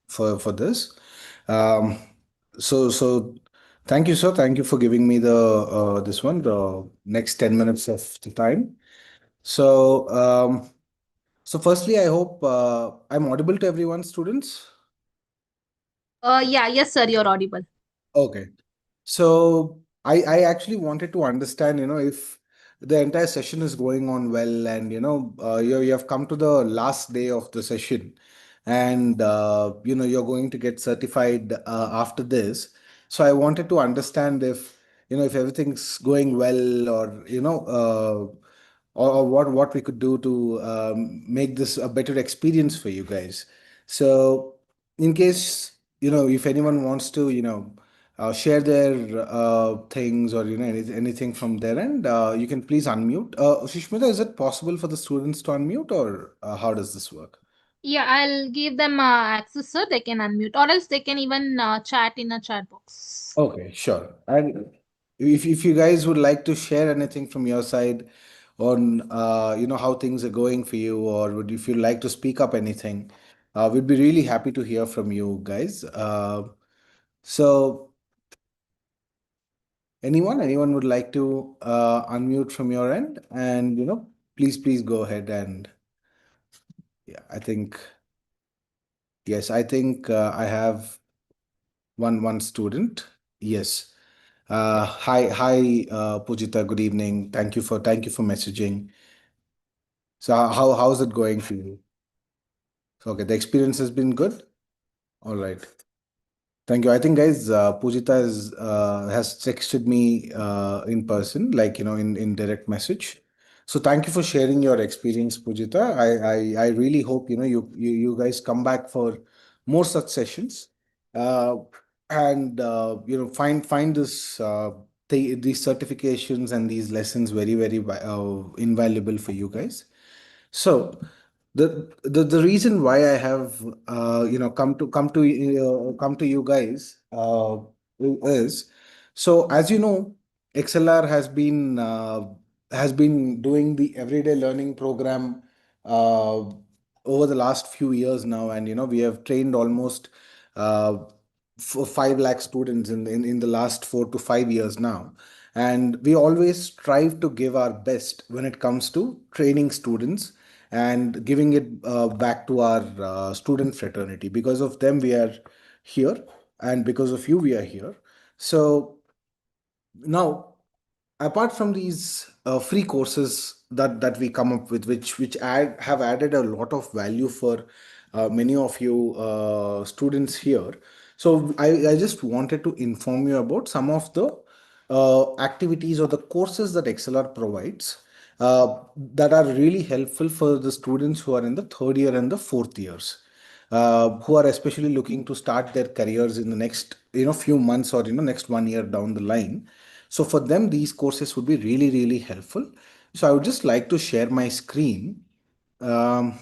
for this. Um, so thank you, sir. Thank you for giving me the next 10 minutes of the time. So so firstly, I hope I'm audible to everyone, students. Yeah, yes, sir, you're audible. Okay. So I actually wanted to understand, if the entire session is going on well, and you have come to the last day of the session. and you're going to get certified after this. So I wanted to understand if if everything's going well, or or what we could do to make this a better experience for you guys. So in case if anyone wants to share their things, or anything from their end, you can please unmute. Sushmita, is it possible for the students to unmute, or how does this work? Yeah, I'll give them access, sir. They can unmute, or else they can even chat in a chat box. Okay, sure. And if you guys would like to share anything from your side on how things are going for you, or would if you'd like to speak up anything, we'd be really happy to hear from you guys. So anyone would like to unmute from your end, and please go ahead. And yeah, I think I have one student. Yes. Hi, Pujita. Good evening. Thank you for messaging. So how's it going for you? Okay, the experience has been good. All right. Thank you. I think, guys, Pujita has texted me in person, like in direct message. So thank you for sharing your experience, Pujita. I really hope you guys come back for more such sessions, uh, and find these certifications and these lessons very invaluable for you guys. So the reason why I have come to you guys is, so as you know, XLR has been doing the everyday learning program uh, over the last few years now, and we have trained almost uh, 5 lakh students in the last 4 to 5 years now. And we always strive to give our best when it comes to training students and giving it back to our student fraternity. Because of them, we are here, and because of you, we are here. So now, apart from these free courses that we come up with, which have added a lot of value for many of you students here. So I just wanted to inform you about some of the activities or the courses that XLR provides, that are really helpful for the students who are in the third year and the fourth years, who are especially looking to start their careers in the next few months, or next 1 year down the line. So for them, these courses would be really helpful. So I would just like to share my screen. um,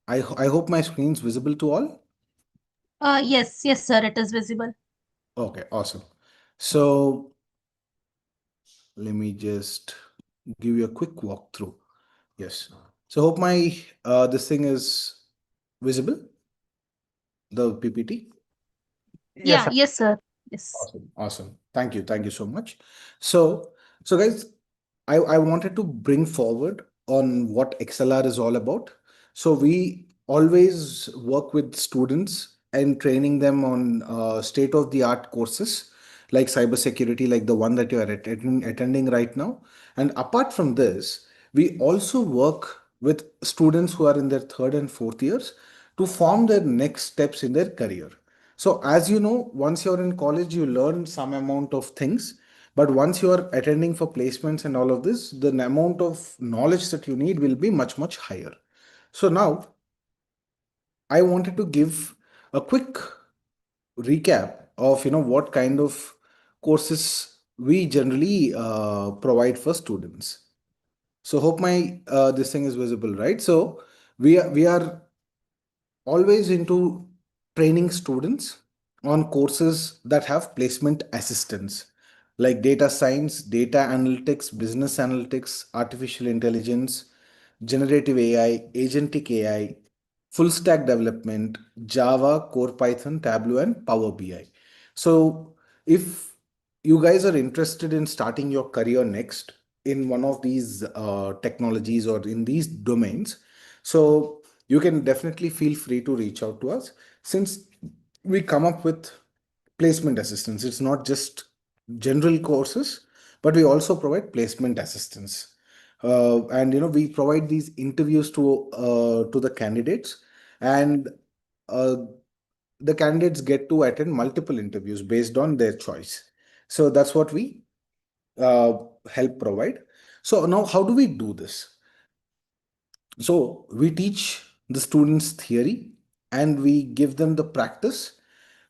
I hope my screen is visible to all. Yes, yes, sir. It is visible. Okay, awesome. So let me just give you a quick walkthrough. Yes. So hope my this thing is visible, the PPT. Yeah, yes, sir. Yes. Awesome. Awesome. Thank you. Thank you so much. So guys, I wanted to bring forward on what XLR is all about. So we always work with students and training them on state-of-the-art courses like cybersecurity, like the one that you are attending right now. And apart from this, we also work with students who are in their third and fourth years to form their next steps in their career. So, as you know, once you're in college, you learn some amount of things. But once you are attending for placements and all of this, the amount of knowledge that you need will be much higher. So, now I wanted to give a quick recap of what kind of courses we generally provide for students. So, hope my this thing is visible, right? So, we are always into training students on courses that have placement assistance, like data science, data analytics, business analytics, artificial intelligence, generative AI, agentic AI, full stack development, Java, Core Python, Tableau, and Power BI. So, if you guys are interested in starting your career next in one of these technologies or in these domains, so you can definitely feel free to reach out to us, since we come up with placement assistance. It's not just general courses, but we also provide placement assistance. And we provide these interviews to the candidates, and uh, the candidates get to attend multiple interviews based on their choice. So that's what we uh, help provide. So now, how do we do this? So we teach the students theory and we give them the practice,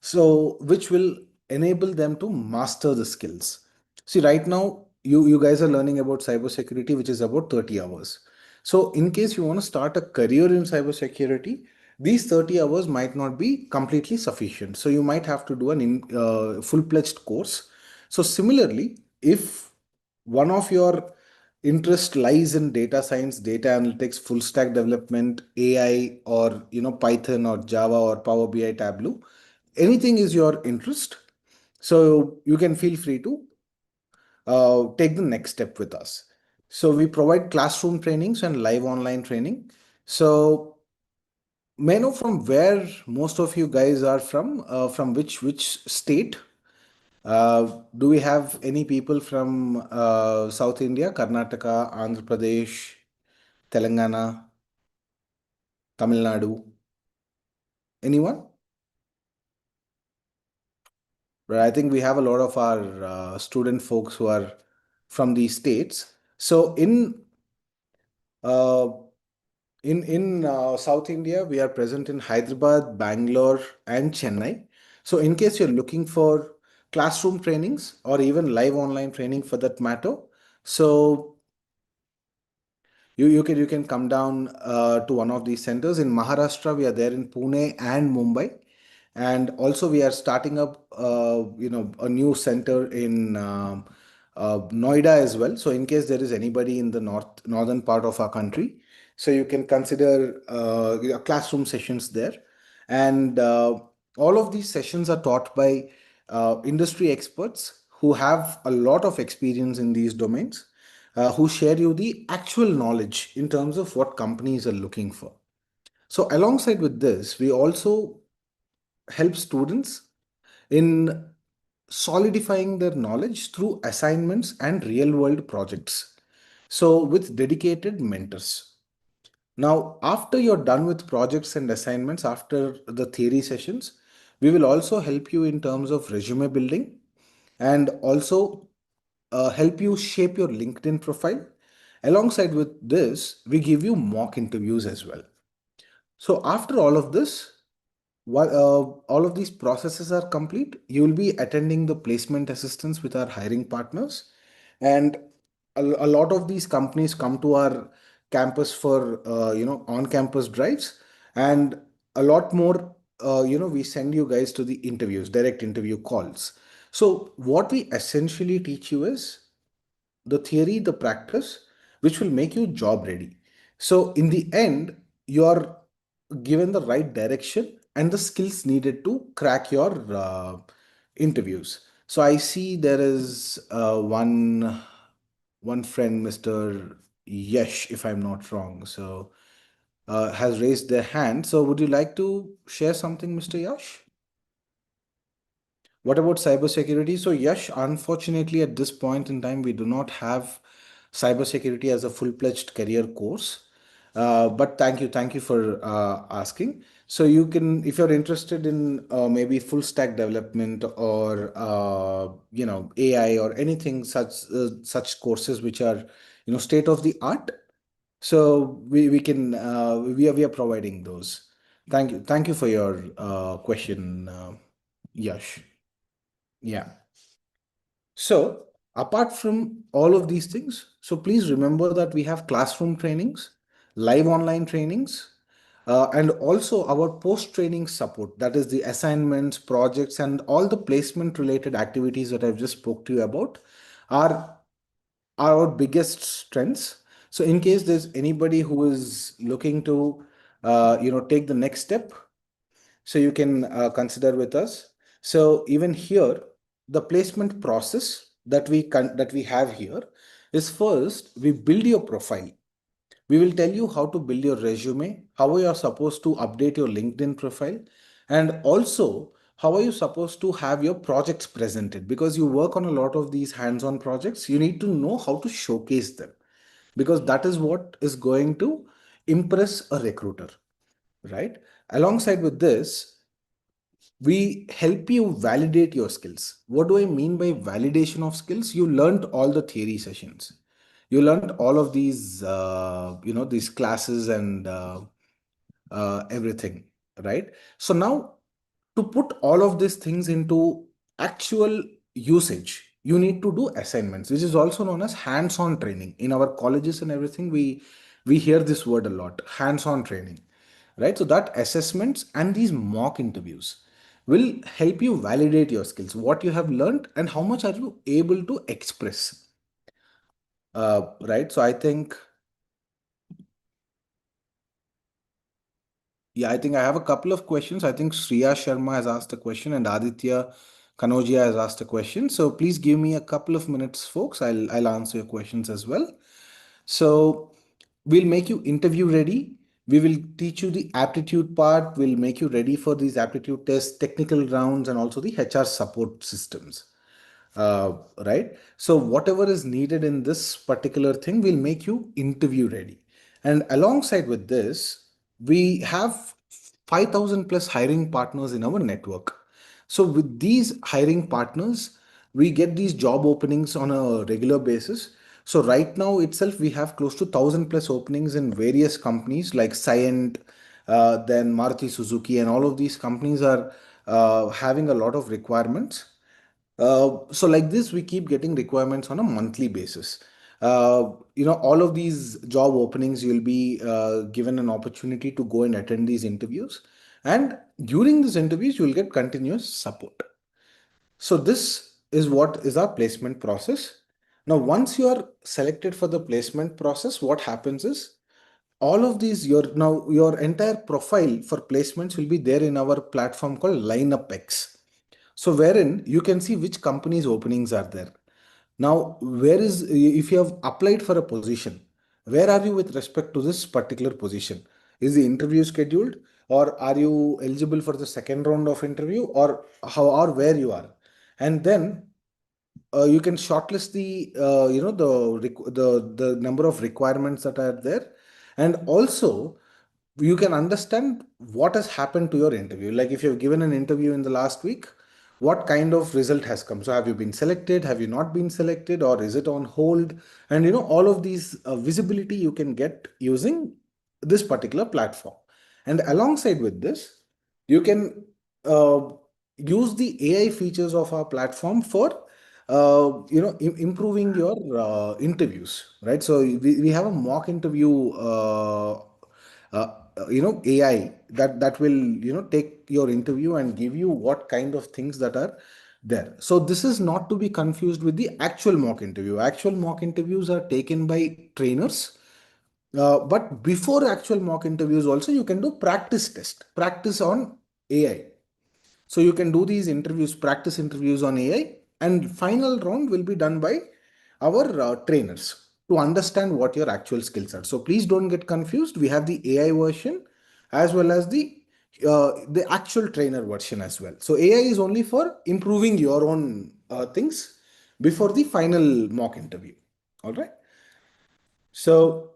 so which will enable them to master the skills. See, right now you guys are learning about cybersecurity, which is about 30 hours. So in case you want to start a career in cybersecurity, these 30 hours might not be completely sufficient. So you might have to do an full-fledged course. So similarly, if one of your interest lies in data science, data analytics, full stack development, AI, or Python or Java or Power BI, Tableau, anything is your interest, so you can feel free to take the next step with us. So we provide classroom trainings and live online training. So may I know from where most of you guys are from which state? Do we have any people from South India, Karnataka, Andhra Pradesh, Telangana, Tamil Nadu? Anyone? Right, I think we have a lot of our student folks who are from these states. So uh, in South India, we are present in Hyderabad, Bangalore, and Chennai. So in case you're looking for classroom trainings or even live online training for that matter, so you can come down to one of these centers. In Maharashtra, we are there in Pune and Mumbai, and also we are starting up a new center in Noida as well. So in case there is anybody in the northern part of our country, so you can consider classroom sessions there. And all of these sessions are taught by industry experts who have a lot of experience in these domains, who share you the actual knowledge in terms of what companies are looking for. So alongside with this, we also help students in solidifying their knowledge through assignments and real world projects. So with dedicated mentors. Now, after you're done with projects and assignments, after the theory sessions, we will also help you in terms of resume building and also help you shape your LinkedIn profile. Alongside with this, we give you mock interviews as well. So after all of this, while all of these processes are complete, you will be attending the placement assistance with our hiring partners. And a lot of these companies come to our campus for on-campus drives, and a lot more. We send you guys to the interviews, direct interview calls. So what we essentially teach you is the theory, the practice, which will make you job ready. So in the end, you're given the right direction and the skills needed to crack your interviews. So I see there is one friend, Mr. Yesh, if I'm not wrong, so has raised their hand. So would you like to share something, Mr. Yash? What about cybersecurity? So, Yash, unfortunately, at this point in time, we do not have cybersecurity as a full-fledged career course. But thank you for asking. So you can, if you're interested in maybe full stack development or AI or anything such courses which are state of the art. So we can we are providing those. Thank you for your question, Yash. Yeah. So, apart from all of these things, so please remember that we have classroom trainings, live online trainings, and also our post-training support. That is the assignments, projects, and all the placement related activities that I've just spoke to you about are our biggest strengths. So, in case there's anybody who is looking to, take the next step, so you can consider with us. So even here, the placement process that we have here is, first we build your profile. We will tell you how to build your resume, how you are supposed to update your LinkedIn profile, and also how are you supposed to have your projects presented, because you work on a lot of these hands-on projects. You need to know how to showcase them, because that is what is going to impress a recruiter. right? Alongside with this, we help you validate your skills. What do I mean by validation of skills? You learned all the theory sessions. You learned all of these, these classes and everything, right? So now, to put all of these things into actual usage, you need to do assignments, which is also known as hands-on training. In our colleges and everything, we hear this word a lot, hands-on training, right? So that assessments and these mock interviews will help you validate your skills, what you have learned, and how much are you able to express, right? So I think, yeah, I think I have a couple of questions. I think Shriya Sharma has asked a question and Aditya Kanogia has asked a question. So please give me a couple of minutes, folks. I'll answer your questions as well. So we'll make you interview ready. We will teach you the aptitude part. We'll make you ready for these aptitude tests, technical rounds, and also the HR support systems. Right? So whatever is needed in this particular thing will make you interview ready. And alongside with this, we have 5,000 plus hiring partners in our network. So with these hiring partners, we get these job openings on a regular basis. So right now itself, we have close to 1,000 plus openings in various companies like Cyient, then Maruti Suzuki, and all of these companies are having a lot of requirements. So like this, we keep getting requirements on a monthly basis. All of these job openings, you'll be given an opportunity to go and attend these interviews. And during these interviews, you'll get continuous support. So this is what is our placement process. Now, once you are selected for the placement process, what happens is all of these, your entire profile for placements will be there in our platform called LineupX. So wherein you can see which companies openings are there. Now, if you have applied for a position, where are you with respect to this particular position? Is the interview scheduled, or are you eligible for the second round of interview, or how or where you are? And then you can shortlist the number of requirements that are there, and also you can understand what has happened to your interview. Like if you've given an interview in the last week, what kind of result has come? So have you been selected, have you not been selected, or is it on hold? And all of these visibility you can get using this particular platform. And alongside with this, you can uh, use the AI features of our platform for improving your interviews, right? So we have a mock interview AI that will take your interview and give you what kind of things that are there. So this is not to be confused with the actual mock interview. Actual mock interviews are taken by trainers, but before actual mock interviews also you can do practice on AI. So you can do these interviews, practice interviews on AI, and final round will be done by our trainers to understand what your actual skills are. So please don't get confused. We have the AI version as well as the actual trainer version as well. So AI is only for improving your own things before the final mock interview. All right. So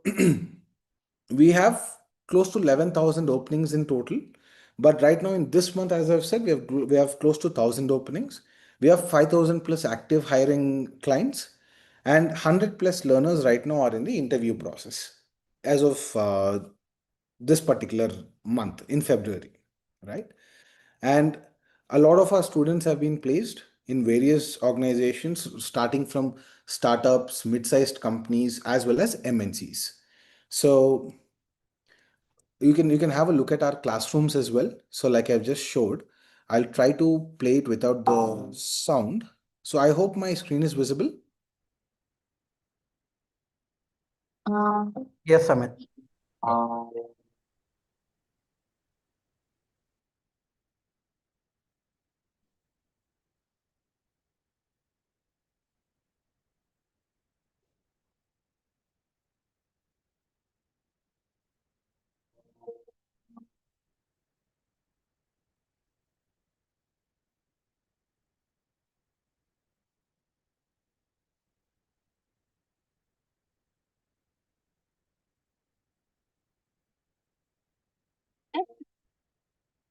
we have close to 11,000 openings in total. But right now in this month, as I've said, we have close to 1,000 openings. We have 5,000 plus active hiring clients, and 100 plus learners right now are in the interview process as of this particular month in February, right? And a lot of our students have been placed in various organizations, starting from startups, mid-sized companies, as well as MNCs. So you can have a look at our classrooms as well. So like I've just showed, I'll try to play it without the sound. So I hope my screen is visible. Yes, Amit.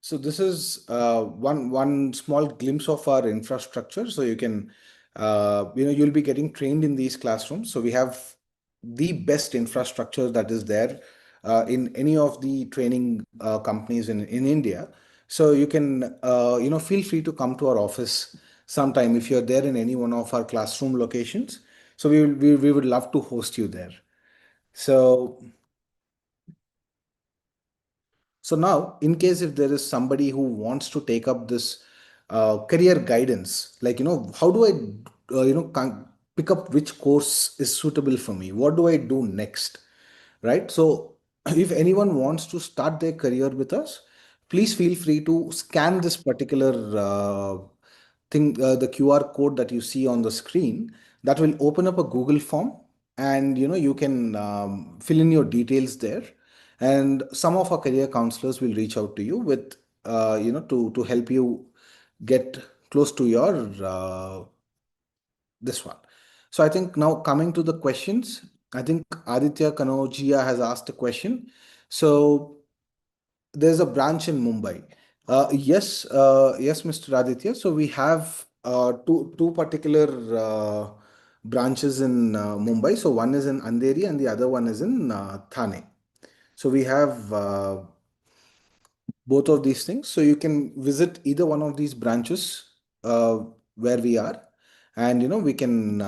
So this is one small glimpse of our infrastructure. So you can, you'll be getting trained in these classrooms. So we have the best infrastructure that is there in any of the training companies in India. So you can, feel free to come to our office sometime if you're there in any one of our classroom locations. So we would love to host you there. So So now, in case if there is somebody who wants to take up this career guidance, like, how do I, pick up which course is suitable for me? What do I do next? Right? So if anyone wants to start their career with us, please feel free to scan this particular thing, the QR code that you see on the screen. That will open up a Google form, and you can fill in your details there, and some of our career counselors will reach out to you with to help you get close to your this one. So I think now coming to the questions, I think Aditya Kanojia has asked a question. So there's a branch in Mumbai. Yes, Mr. Aditya. So we have two particular branches in Mumbai. So one is in Andheri and the other one is in Thane. So we have both of these things. So you can visit either one of these branches uh, where we are, and we can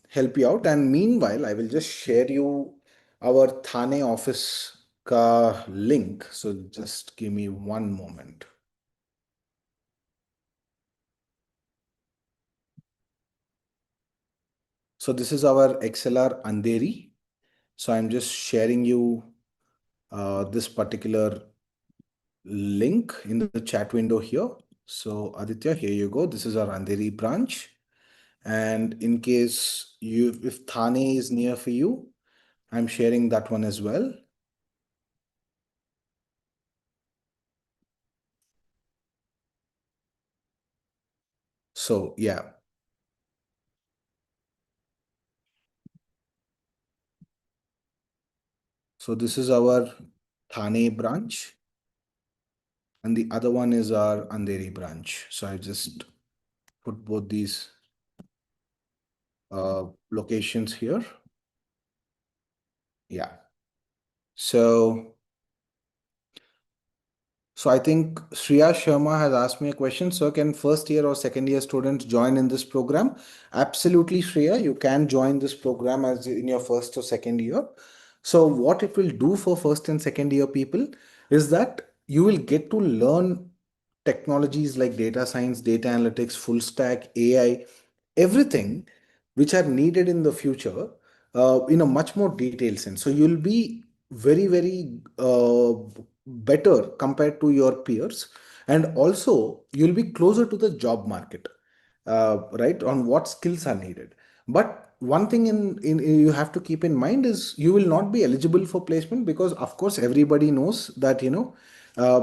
help you out. And meanwhile, I will just share you our Thane office ka link. So just give me one moment. So this is our XLR Andheri. So I'm just sharing you this particular link in the chat window here. So Aditya, here you go. This is our Andheri branch. And in case if Thane is near for you, I'm sharing that one as well. So yeah. So this is our Thane branch, and the other one is our Andheri branch. So I just put both these locations here. Yeah. So I think Shreya Sharma has asked me a question. So can first year or second year students join in this program? Absolutely, Shreya. You can join this program as in your first or second year. So what it will do for first and second year people is that you will get to learn technologies like data science, data analytics, full stack, AI, everything which are needed in the future in a much more detailed sense. So you'll be very, very better compared to your peers. And also, you'll be closer to the job market, right, on what skills are needed. But one thing you have to keep in mind is you will not be eligible for placement, because of course everybody knows that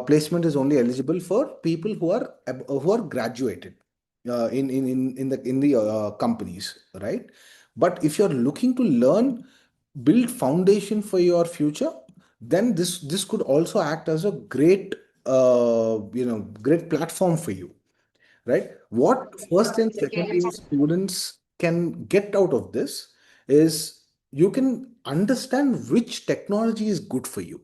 placement is only eligible for people who are graduated in the companies, right? But if you're looking to learn, build foundation for your future, then this could also act as a great platform for you, right? What first and second year students can get out of this is you can understand which technology is good for you.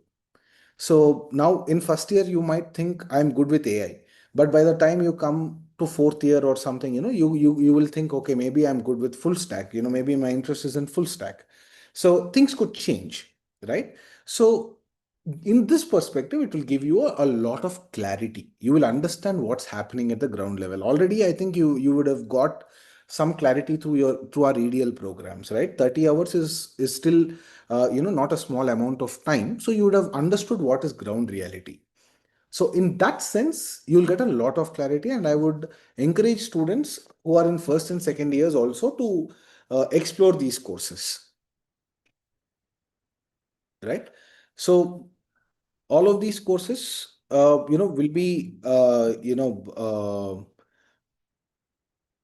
So now in first year, you might think I'm good with AI, but by the time you come to fourth year or something, you will think, okay, maybe I'm good with full stack. Maybe my interest is in full stack. So things could change, right? So in this perspective, it will give you a lot of clarity. You will understand what's happening at the ground level. Already, I think you would have got some clarity through our EDL programs, right? 30 hours is still not a small amount of time. So you would have understood what is ground reality. So in that sense, you'll get a lot of clarity, and I would encourage students who are in first and second years also to explore these courses, right? So all of these courses, will be,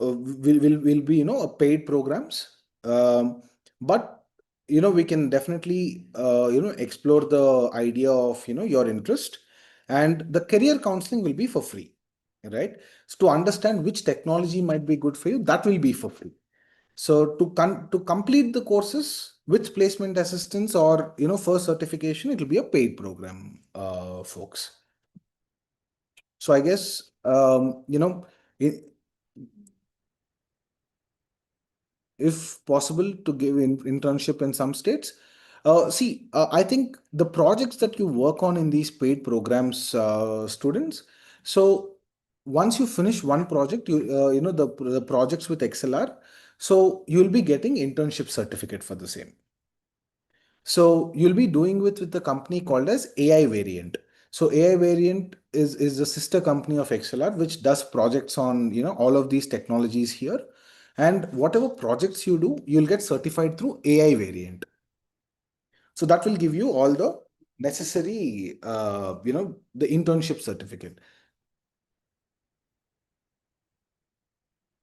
will be paid programs, but we can definitely explore the idea of your interest, and the career counseling will be for free, right? So to understand which technology might be good for you, that will be for free. So to complete the courses with placement assistance or first certification, it will be a paid program, folks. So I guess i- if possible, to give internship in some states. I think the projects that you work on in these paid programs, students. So once you finish one project, the projects with XLR, so you'll be getting internship certificate for the same. So you'll be doing with the company called as AI Variant. So AI Variant is a sister company of XLR, which does projects on all of these technologies here. And whatever projects you do, you'll get certified through AI Variant. So that will give you all the necessary, the internship certificate.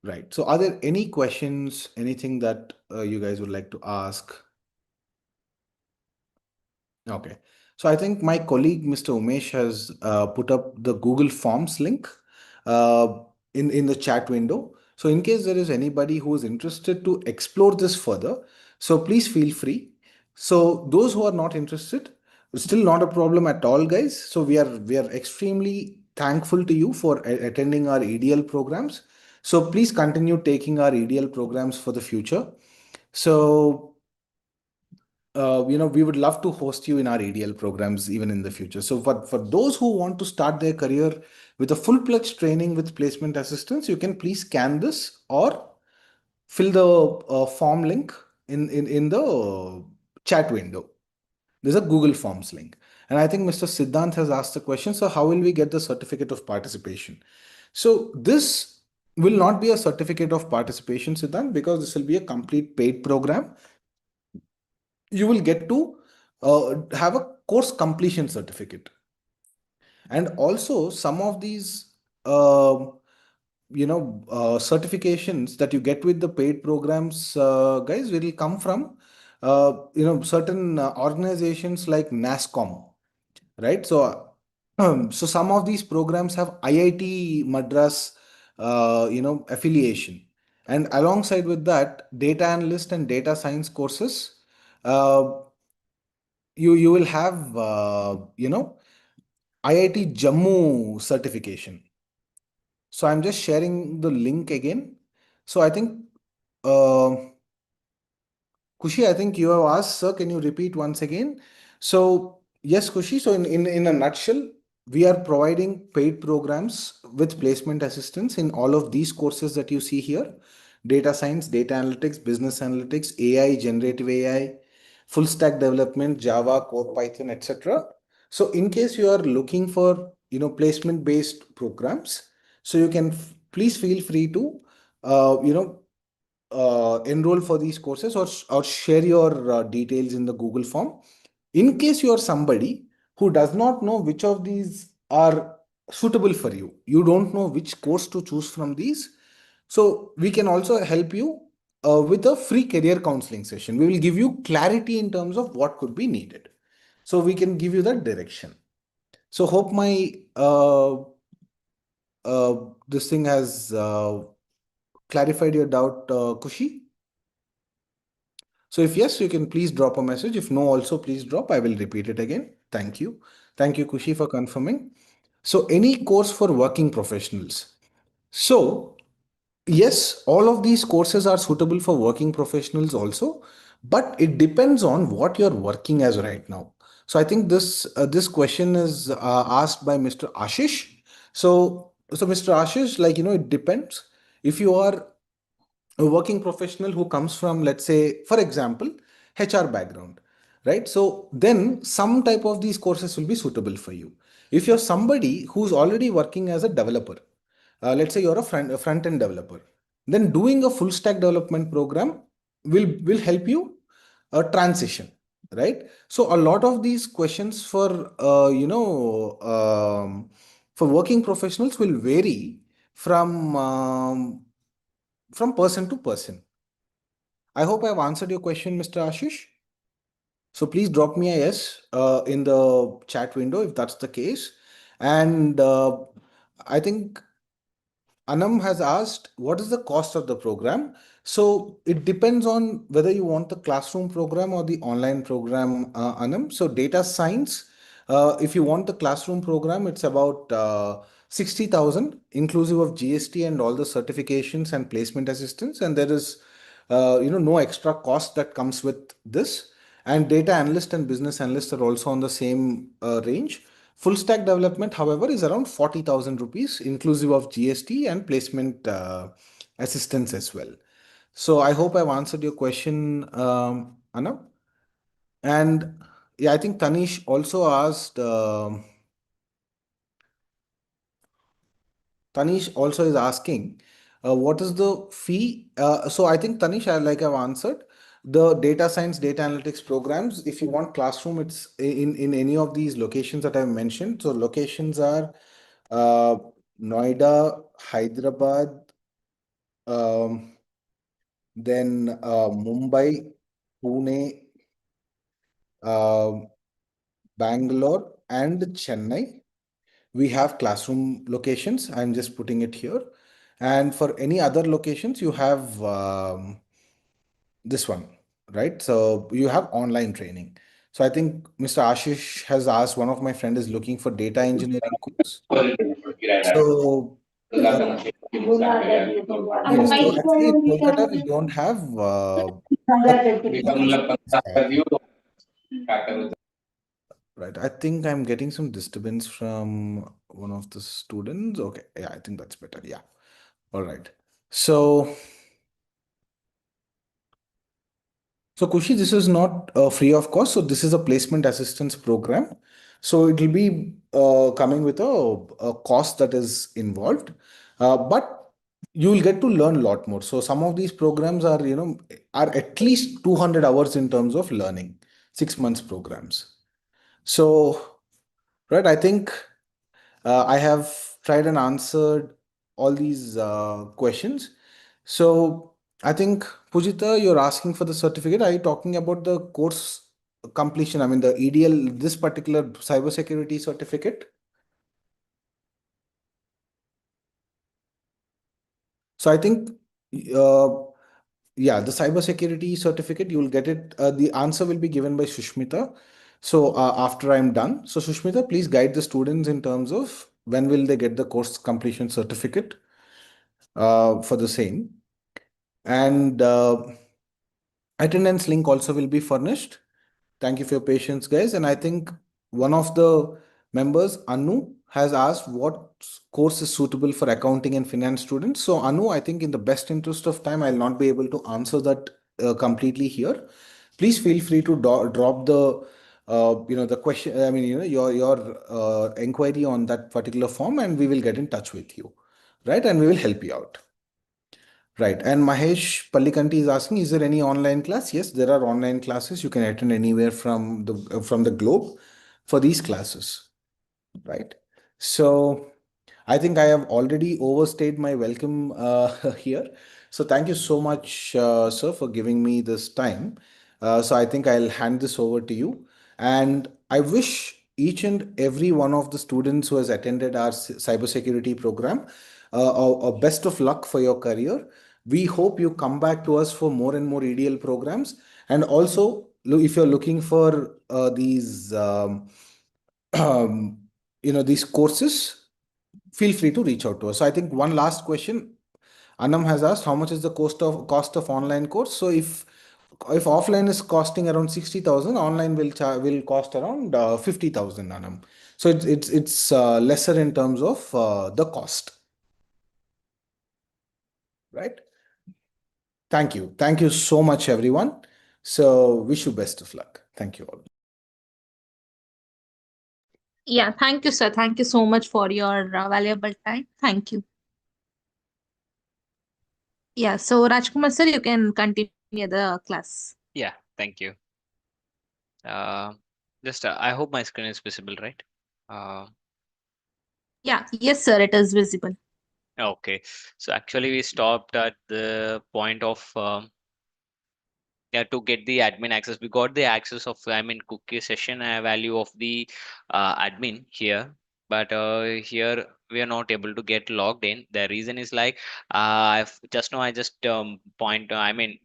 Right. So are there any questions, anything that you guys would like to ask? Okay. So I think my colleague, Mr. Umesh, has put up the Google Forms link uh, in the chat window. So in case there is anybody who is interested to explore this further, so please feel free. So those who are not interested, still not a problem at all, guys. So we are extremely thankful to you for attending our EDL programs. So please continue taking our EDL programs for the future. So we would love to host you in our ADL programs even in the future. So for those who want to start their career with a full-fledged training with placement assistance, you can please scan this or fill the form link in the chat window. There's a Google Forms link. And I think Mr. Siddhant has asked the question, so how will we get the certificate of participation? So this will not be a certificate of participation, Siddhant, because this will be a complete paid program. You will get to have a course completion certificate, and also some of these certifications that you get with the paid programs, guys, will come from certain organizations like NASCOM, right? So so some of these programs have IIT Madras affiliation, and alongside with that, data analyst and data science courses, uh, you will have IIT Jammu certification. So I'm just sharing the link again. So I think uh, Kushi, I think you have asked, sir, can you repeat once again? So, yes, Kushi. So, in a nutshell, we are providing paid programs with placement assistance in all of these courses that you see here: data science, data analytics, business analytics, AI, generative AI, full stack development, Java, core Python, etc. So, in case you are looking for placement based programs, so you can please feel free to uh, you know enroll for these courses, or share your details in the Google form. In case you are somebody who does not know which of these are suitable for you, you don't know which course to choose from these, so we can also help you with a free career counseling session. We will give you clarity in terms of what could be needed. So we can give you that direction. So hope my this thing has clarified your doubt, Kushi. So if yes, you can please drop a message. If no, also please drop. I will repeat it again. Thank you. Thank you, Kushi, for confirming. So any course for working professionals. So yes, all of these courses are suitable for working professionals also, but it depends on what you're working as right now. So I think this question is asked by Mr. Ashish. So Mr. Ashish, it depends. If you are a working professional who comes from, let's say, for example, HR background, right? So then some type of these courses will be suitable for you. If you're somebody who's already working as a developer, let's say you're a front end developer, then doing a full stack development program will help you transition, right? So a lot of these questions for working professionals will vary from person to person. I hope I've answered your question, Mr. Ashish. So please drop me a yes in the chat window if that's the case. And I think Anam has asked, what is the cost of the program? So it depends on whether you want the classroom program or the online program, Anam. So data science, if you want the classroom program, it's about 60,000, inclusive of GST and all the certifications and placement assistance. And there is, no extra cost that comes with this. And data analyst and business analyst are also on the same range. Full stack development, however, is around 40,000 rupees, inclusive of GST and placement assistance as well. So I hope I've answered your question, Anna. And yeah, I think Tanish also asked. Tanish also is asking, what is the fee? So I think Tanish, like I've answered, the data science, data analytics programs. If you want classroom, it's in any of these locations that I've mentioned. So locations are uh, Noida, Hyderabad, um, then Mumbai, Pune, uh, Bangalore, and Chennai. We have classroom locations. I'm just putting it here. And for any other locations, you have this one, right? So you have online training. So I think Mr. Ashish has asked, one of my friend is looking for data engineering course. So uh, yes, so actually in Kolkata we don't have right. I think I'm getting some disturbance from one of the students. Okay, yeah, I think that's better. Yeah. All right. So So, Kushi, this is not free of cost. So, this is a placement assistance program. So, it will be coming with a cost that is involved, but you will get to learn a lot more. So, some of these programs are, are at least 200 hours in terms of learning, 6 months programs. So, right, I think I have tried and answered all these questions. So I think, Pujita, you're asking for the certificate. Are you talking about the course completion? I mean, the EDL, this particular cybersecurity certificate. So I think, uh, yeah, the cybersecurity certificate, you will get it. The answer will be given by Sushmita. So after I'm done, so Sushmita, please guide the students in terms of when will they get the course completion certificate for the same. And attendance link also will be furnished. Thank you for your patience, guys. And I think one of the members, Anu, has asked what course is suitable for accounting and finance students. So, Anu, I think in the best interest of time, I'll not be able to answer that completely here. Please feel free to drop the question. I mean, your inquiry on that particular form, and we will get in touch with you, right? And we will help you out. Right. And Mahesh Pallikanti is asking, is there any online class? Yes, there are online classes. You can attend anywhere from the globe for these classes. Right. So I think I have already overstayed my welcome here. So thank you so much, sir, for giving me this time. So I think I'll hand this over to you. And I wish each and every one of the students who has attended our cybersecurity program a best of luck for your career. We hope you come back to us for more and more EDL programs. And also, if you're looking for these, um, these courses, feel free to reach out to us. So I think one last question. Anam has asked, how much is the cost of online course? So if offline is costing around 60,000, online will cost around 50,000, Anam. So it's lesser in terms of the cost, right? Thank you so much, everyone. So wish you best of luck. Thank you all. Yeah, thank you, sir. Thank you so much for your valuable time. Thank you. Yeah, so Rajkumar, sir, you can continue the class. Yeah, thank you. Just I hope my screen is visible, right? Uh, Yeah, yes, sir, it is visible. okay. So actually, we stopped at the point of yeah, to get the admin access. We got the access of cookie session value of the admin here. but here we are not able to get logged in. The reason is like I've just now I just point I mean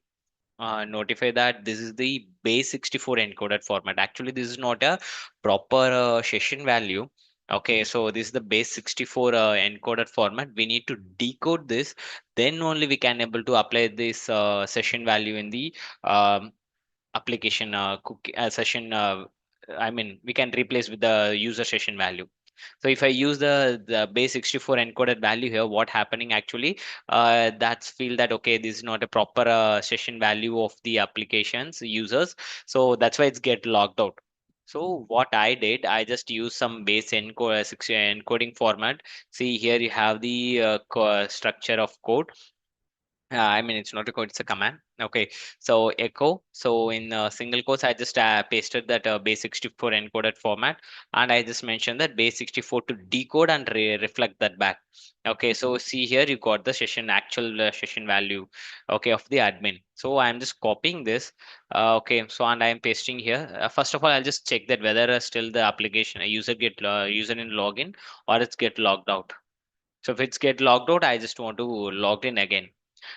notify that this is the base 64 encoded format. Actually, this is not a proper session value. Okay, so this is the base 64 encoded format. We need to decode this, then only we can able to apply this session value in the um, application cookie session. I mean, we can replace with the user session value. So if I use the base 64 encoded value here, what happening actually, that's feel that okay, this is not a proper session value of the applications users. So that's why it's get logged out. So what I did, I just use some base encoding format. See here you have the structure of code. I mean, it's not a code, it's a command. Okay, so echo. So in single quotes, I just pasted that base 64 encoded format, and I just mentioned that base 64 to decode and reflect that back. Okay, so see here, you got the session actual session value, okay, of the admin. So I'm just copying this. Okay, so and I'm pasting here. First of all, I'll just check that whether still the application user get user in login or it's get logged out. So if it's get logged out, I just want to log in again.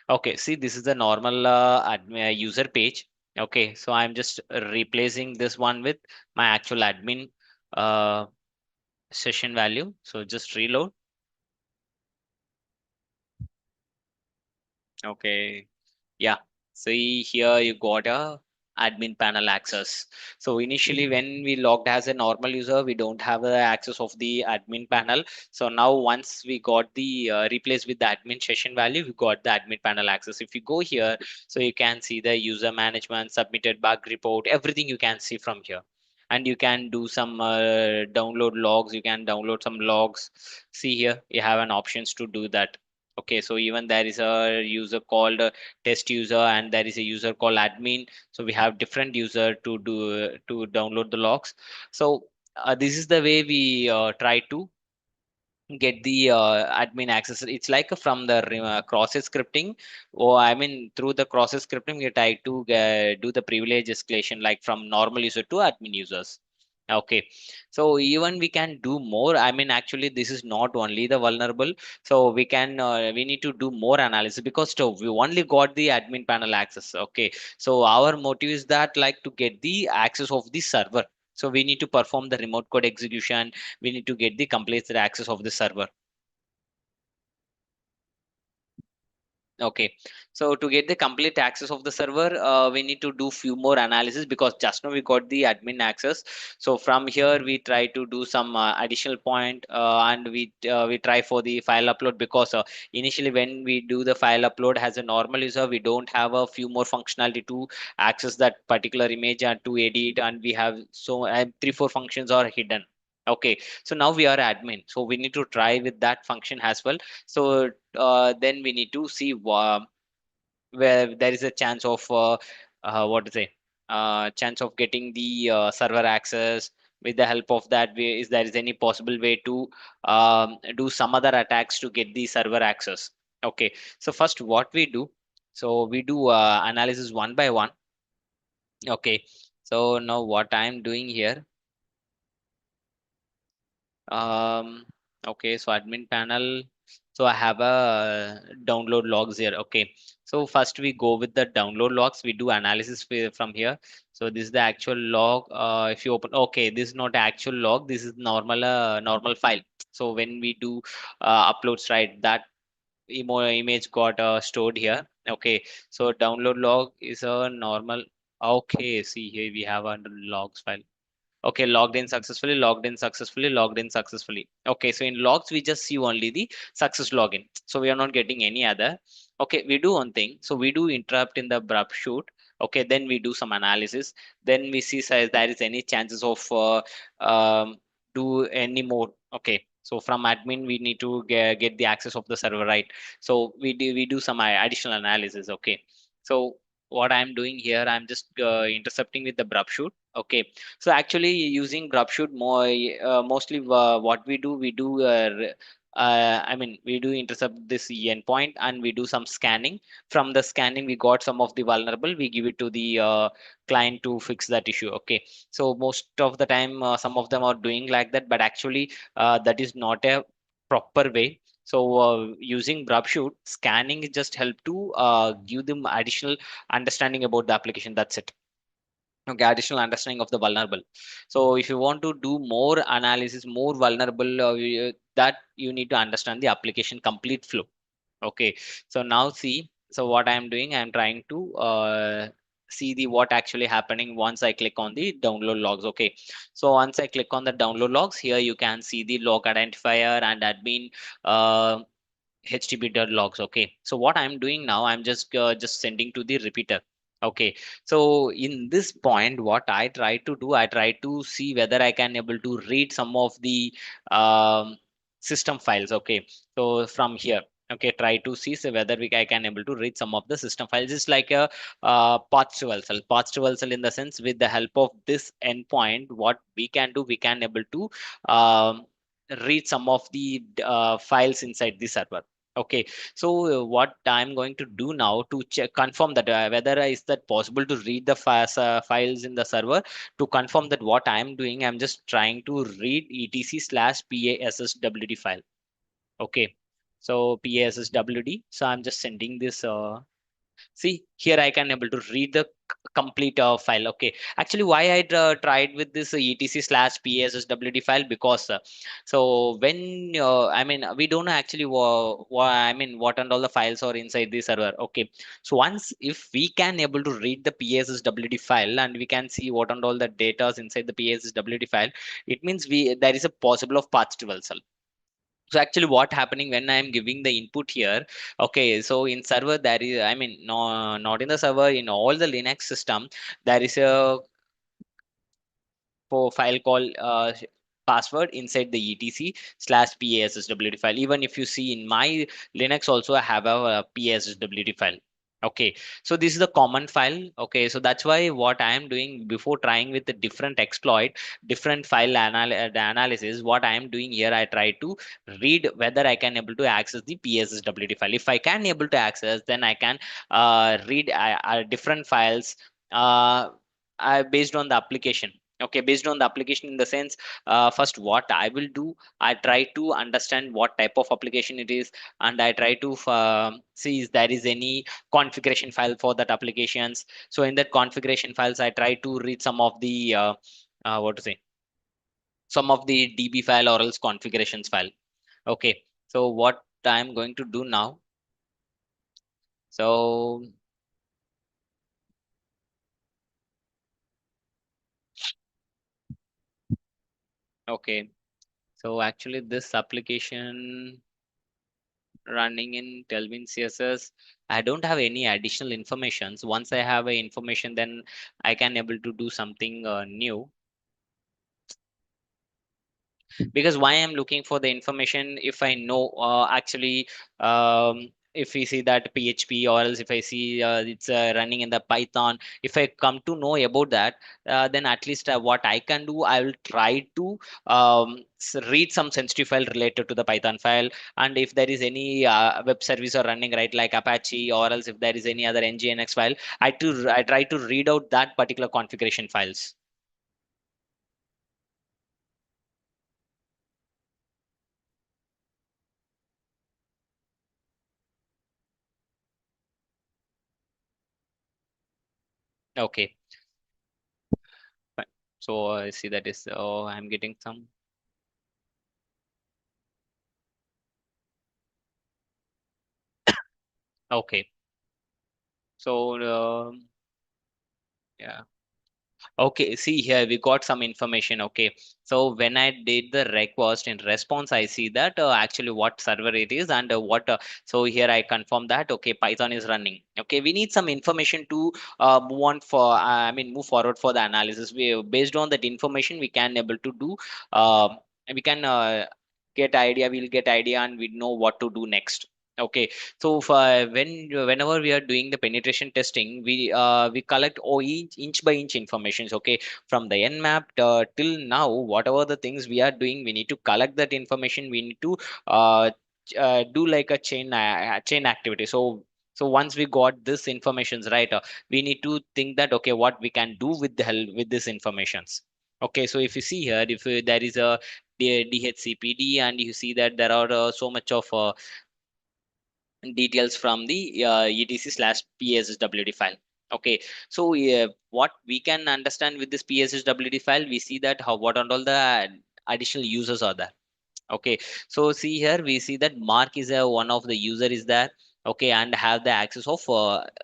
Okay, see, this is the normal admin user page. Okay, so I'm just replacing this one with my actual admin uh, session value. So just reload. Okay, yeah. See here you got a admin panel access. So initially when we logged as a normal user, we don't have the access of the admin panel. So now once we got the replaced with the admin session value, we got the admin panel access. If you go here, so you can see the user management, submitted bug report, everything you can see from here. And you can do some download logs. You can download some logs. See here, you have an options to do that. Okay, so even there is a user called test user and there is a user called admin. So we have different user to do to download the logs. So this is the way we try to get the admin access. It's like from the cross scripting, or I mean through the cross scripting we try to do the privilege escalation like from normal user to admin users. Okay, so even we can do more. I mean, actually, this is not only the vulnerable. So we can we need to do more analysis because we only got the admin panel access. Okay, so our motive is that like to get the access of the server. So we need to perform the remote code execution. We need to get the complete access of the server. Okay, so to get the complete access of the server, we need to do few more analysis because just now we got the admin access. So from here we try to do some additional point and we try for the file upload because initially when we do the file upload as a normal user, we don't have a few more functionality to access that particular image and to edit, and we have so 3-4 functions are hidden. Okay, so now we are admin, so we need to try with that function as well. So then we need to see where there is a chance of what to say chance of getting the server access. With the help of that way, is there is any possible way to do some other attacks to get the server access. Okay, so first what we do, so we do analysis one by one. Okay, so now what I'm doing here, um okay, so admin panel, so I have a download logs here. Okay, so first we go with the download logs, we do analysis from here. So this is the actual log. If you open, okay, this is not actual log, this is normal file. So when we do uploads, right, that image got stored here. Okay, so download log is a normal. Okay, see here we have a logs file. Okay, logged in successfully, logged in successfully, logged in successfully. Okay, so in logs, we just see only the success login. So we are not getting any other. Okay, we do one thing. So we do interrupt in the shoot. Okay, then we do some analysis. Then we see if there is any chances of do any more. Okay, so from admin, we need to get the access of the server, right? So we do some additional analysis. Okay, so what I'm doing here, I'm just intercepting with the shoot. Okay, so actually using grub shoot more mostly what we do I mean, we do intercept this endpoint and we do some scanning. From the scanning, we got some of the vulnerable. We give it to the client to fix that issue. Okay, so most of the time, some of them are doing like that, but actually, that is not a proper way. So using Brubshoot, scanning is just help to give them additional understanding about the application. That's it. Okay, additional understanding of the vulnerable. So if you want to do more analysis, more vulnerable, that you need to understand the application complete flow. Okay, so now see, so what I'm doing, I'm trying to see the what actually happening once I click on the download logs. Okay, so once I click on the download logs, here you can see the log identifier and admin HTTP logs. Okay, so what I'm doing now, I'm just sending to the repeater. Okay, so in this point, what I try to do, I try to see whether I can able to read some of the system files. Okay, so from here, okay, try to see so whether I can able to read some of the system files. It's like a path traversal. Path traversal in the sense, with the help of this endpoint, what we can do, we can able to um, read some of the files inside the server. Okay, so what I'm going to do now to check, confirm that whether is that possible to read the files in the server. To confirm that what I'm doing, I'm just trying to read etc/passwd file. Okay, so passwd. So I'm just sending this. See, here I can able to read the complete file. Okay, actually, why I tried with this etc/passwd file, because so when I mean, we don't know actually I mean, what and all the files are inside the server. Okay, so once if we can able to read the passwd file and we can see what and all the data is inside the passwd file, it means we there is a possible of path traversal. So actually what happening when I am giving the input here, okay, so in server there is, I mean, no, not in the server, in all the Linux system, there is a for file call password inside the etc/passwd file. Even if you see in my Linux also, I have a passwd file. Okay, so this is the common file. Okay, so that's why what I am doing before trying with the different exploit, different file analysis, what I am doing here, I try to read whether I can able to access the passwd file. If I can able to access, then I can read different files uh, based on the application. Okay, based on the application, in the sense, first what I will do, I try to understand what type of application it is, and I try to see if there is any configuration file for that applications. So in that configuration files, I try to read some of the what to say, some of the db file or else configurations file. Okay, so what I'm going to do now, so okay, so actually this application running in Tailwind CSS, I don't have any additional informations. Once I have a information, then I can able to do something new. Because why I'm looking for the information, if I know actually, if we see that PHP, or else if I see it's running in the Python, if I come to know about that, then at least what I can do, I will try to read some sensitive file related to the Python file. And if there is any web service or running, right, like Apache, or else if there is any other nginx file, I try to read out that particular configuration files. Okay, fine. So I see that is, oh, I'm getting some. Okay, so yeah. Okay, see here we got some information. Okay, so when I did the request, in response, I see that actually what server it is, and what. So here I confirm that okay, Python is running. Okay, we need some information to move on for. I mean, move forward for the analysis. We based on that information, we can able to do. Uh, we can get idea. We'll get idea, and we know what to do next. Okay, so whenever we are doing the penetration testing, we collect inch by inch informations. Okay, from the nmap till now, whatever the things we are doing, we need to collect that information. We need to uh, do like a chain activity. So once we got this informations right, we need to think that okay, what we can do with the help with this informations. Okay, so if you see here, if there is a DHCPD, and you see that there are so much of details from the etc/pswd file. Okay, so what we can understand with this pswd file, we see that how what and all the additional users are there. Okay, so see here, we see that Mark is a one of the user is there. Okay, and have the access of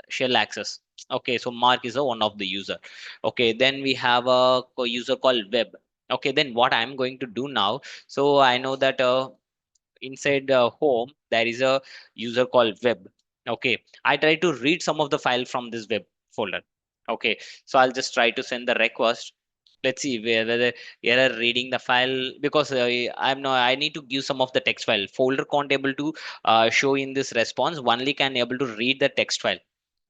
shell access. Okay, so Mark is a one of the user. Okay, then we have a user called Web. Okay, then what I'm going to do now, so I know that inside home there is a user called Web. Okay, I try to read some of the file from this web folder. Okay, so I'll just try to send the request. Let's see whether error reading the file, because I need to give some of the text file. Folder can't able to show in this response, only can able to read the text file.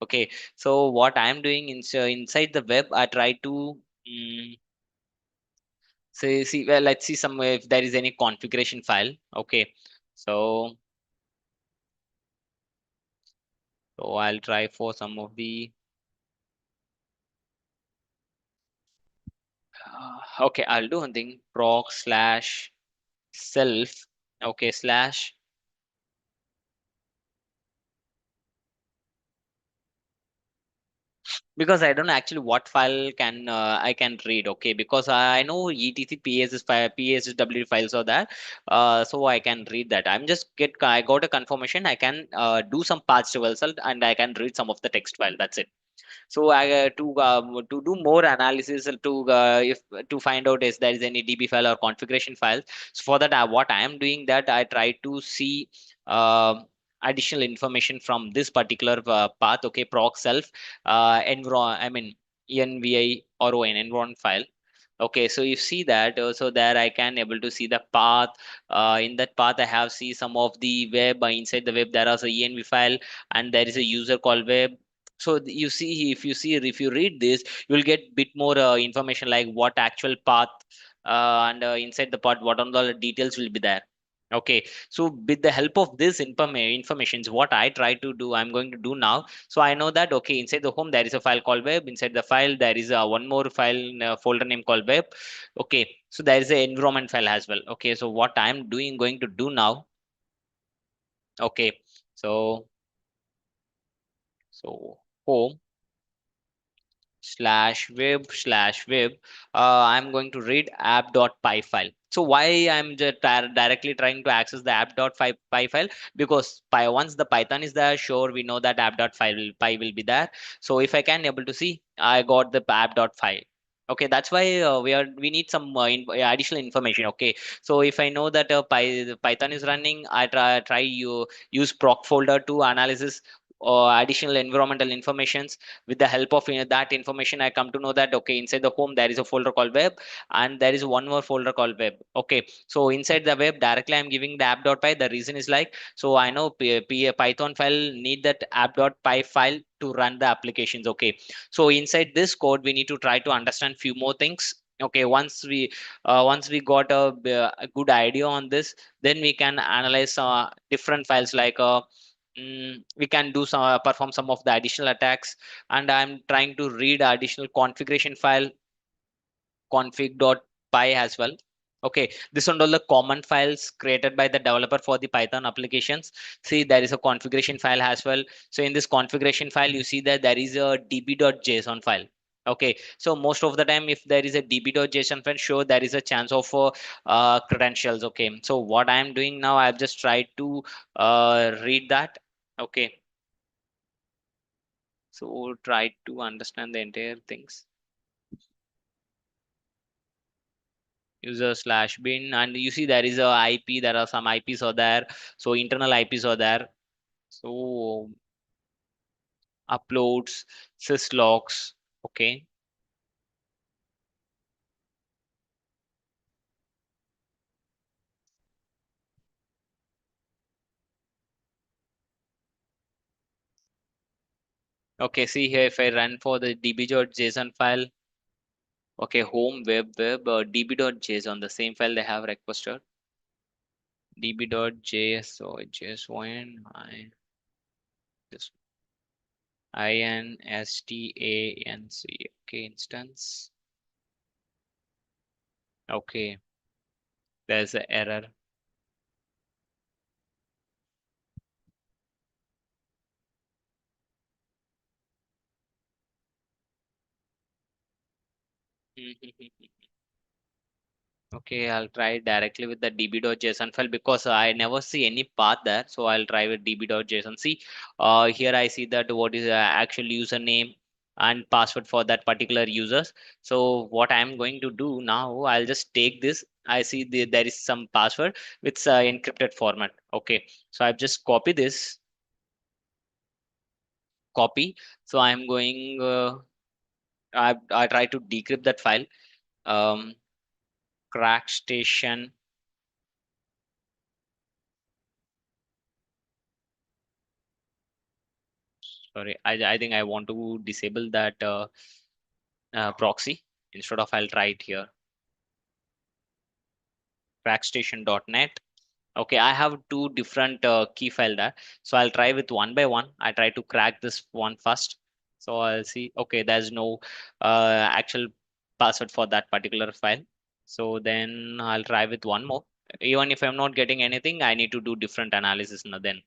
Okay, so what I'm doing inside the web, I try to mm, see, well, let's see some if there is any configuration file. Okay, so I'll try for some of the okay, I'll do one thing, proc slash self. Okay, slash, because I don't know actually what file can I can read. Okay, because I know etc ps file psw files are there, so I can read that. I got a confirmation, I can do some patch reversal, and I can read some of the text file. That's it. So I to do more analysis, to if to find out if there is any DB file or configuration file. So for that, what I am doing, that I try to see additional information from this particular path. Okay, proc self environ, I mean envi ron environ file. Okay, so you see that, so there I can able to see the path. In that path, I have see some of the web. Inside the web, there is a env file, and there is a user called web. So you see, if you read this, you will get bit more information, like what actual path, and inside the path, what all the details will be there. Okay, so with the help of this informations, what I try to do, I'm going to do now. So I know that okay, inside the home there is a file called web. Inside the file there is one more file folder name called web. Okay, so there is a environment file as well. Okay, so what I'm doing going to do now. Okay, so home slash web, I'm going to read app.py file. So why I'm just directly trying to access the app.py file? Because once the python is there, sure, we know that app.py will be there. So if I can able to see, I got the app.py. Okay, that's why we need some additional information. Okay, so if I know that python is running, I try you use proc folder to analysis additional environmental informations. With the help of that information, I come to know that okay, inside the home there is a folder called web, and there is one more folder called web. Okay, so inside the web directly I'm giving the app.py. The reason is like, so I know python file need that app.py file to run the applications. Okay, so inside this code we need to try to understand few more things. Okay, once we got a good idea on this, then we can analyze different files, like we can do some perform some of the additional attacks. And I'm trying to read additional configuration file, config.py as well. Okay, this one all the common files created by the developer for the python applications. See, there is a configuration file as well. So in this configuration file, you see that there is a db.json file. Okay, so most of the time if there is a db.json file, sure, there is a chance of credentials. Okay, so what I am doing now, I've just tried to read that. Okay, so try to understand the entire things. User slash bin, and you see there is a IP, there are some IPs are there. So internal IPs are there. So uploads, syslogs. Okay, Okay, see here, if I run for the db.json file, okay, home db.json, the same file they have requested, db.js, so json, this instanc, okay, instance, okay, there's an error. Okay, I'll try directly with the db.json file because I never see any path there. So I'll try with db.json. See, here I see that what is the actual username and password for that particular users. So what I'm going to do now, I'll just take this. I see there is some password with encrypted format. Okay, so I've just copy this, copy. So I'm going, I try to decrypt that file. Um, crack station. Sorry, I think I want to disable that proxy. Instead of, I'll try it here, crackstation.net. Okay, I have two different key file there, so I'll try with one by one. I try to crack this one first. So I'll see, okay, there's no actual password for that particular file. So then I'll try with one more. Even if I'm not getting anything, I need to do different analysis now then.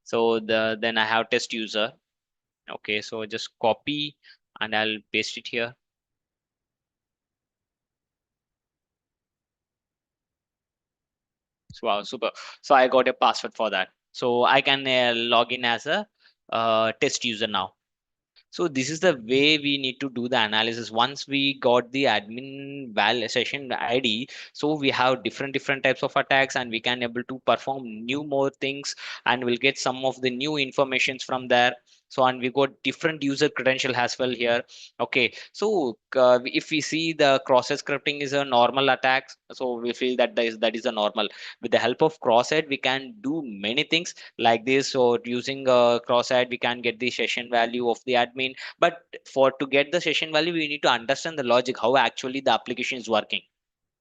So then I have test user. Okay, so just copy and I'll paste it here. So, wow, super. So I got a password for that. So I can log in as a test user now. So this is the way we need to do the analysis. Once we got the admin val session ID, so we have different types of attacks, and we can able to perform new more things, and we'll get some of the new informations from there. So and we got different user credential as well here. Okay, so if we see the cross-site scripting is a normal attack, so we feel that that is a normal. With the help of cross-site, we can do many things like this. So using cross-site, we can get the session value of the admin. But for to get the session value, we need to understand the logic, how actually the application is working.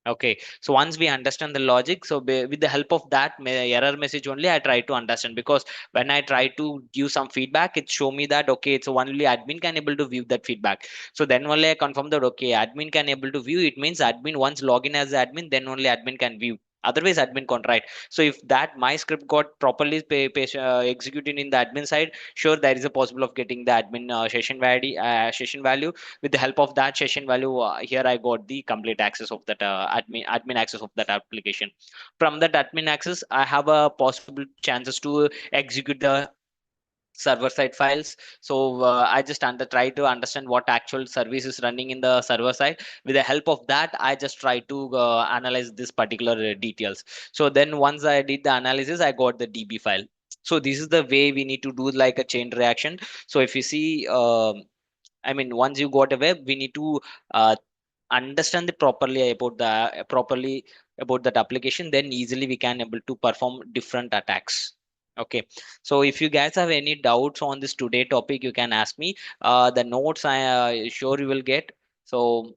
Okay, so once we understand the logic, so with the help of that error message only, I try to understand, because when I try to give some feedback, it show me that okay, it's only admin can able to view that feedback. So then only I confirm that okay, admin can able to view. It means admin once login as admin, then only admin can view. Otherwise, admin can't write. So if that my script got properly executed in the admin side, sure there is a possible of getting the admin session value. With the help of that session value, here I got the complete access of that admin access of that application. From that admin access, I have a possible chances to execute the server side files. So I just try to understand what actual service is running in the server side. With the help of that, I just try to analyze this particular details. So then once I did the analysis, I got the db file. So this is the way we need to do like a chain reaction. So if you see, I mean, once you got a web, we need to uh, understand the properly about that application. Then easily we can able to perform different attacks. Okay, so if you guys have any doubts on this today topic, you can ask me. The notes I sure you will get. So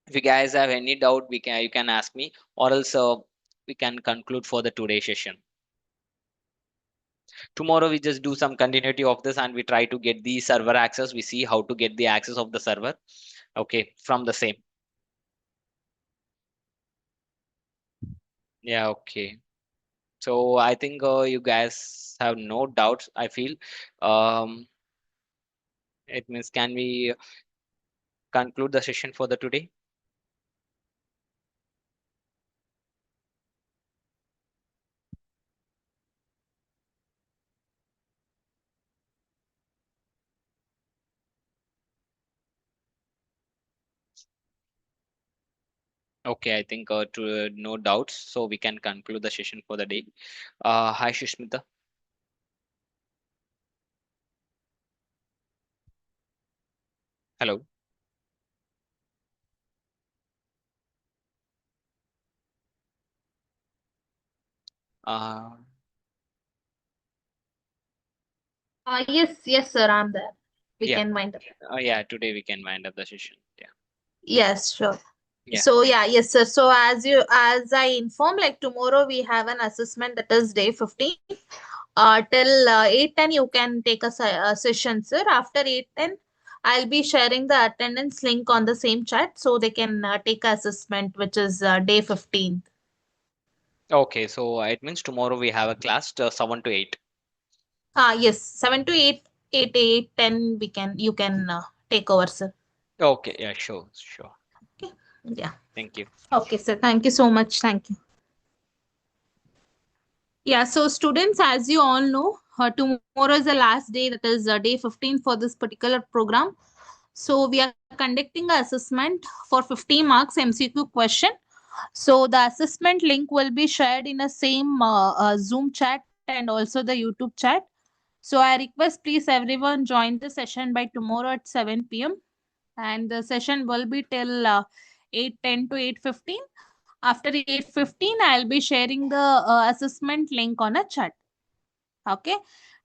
if you guys have any doubt, we can you can ask me, or else we can conclude for the today session. Tomorrow we just do some continuity of this, and we try to get the server access. We see how to get the access of the server, okay, from the same. Yeah, okay. So I think you guys have no doubts, I feel. um it means, can we conclude the session for the today? Okay, I think no doubts, so we can conclude the session for the day. Hi Shushmita. Hello. uh Yes, sir, I'm there. We Yeah. can wind up. Yeah, today we can wind up the session. Yeah. Yes, sure. Yeah. So yeah, yes, sir. So as I informed, like tomorrow we have an assessment that is day 15. Till 8:10 you can take a session, sir. After 8:10, I'll be sharing the attendance link on the same chat so they can take assessment, which is day 15. Okay, so it means tomorrow we have a class 7 to 8. Yes, 7 to 8, 8, 8, 10 we can you can take over, sir. Okay, yeah, sure, sure. Okay. Yeah. Thank you. Okay, sir. Thank you so much. Thank you. Yeah, so students, as you all know, tomorrow is the last day, that is day 15 for this particular program. So we are conducting a assessment for 50 marks MCQ question. So the assessment link will be shared in the same Zoom chat and also the YouTube chat. So I request please everyone join the session by tomorrow at 7 p.m. And the session will be till 8:10 to 8:15. After 8:15, I'll be sharing the assessment link on a chat. Okay.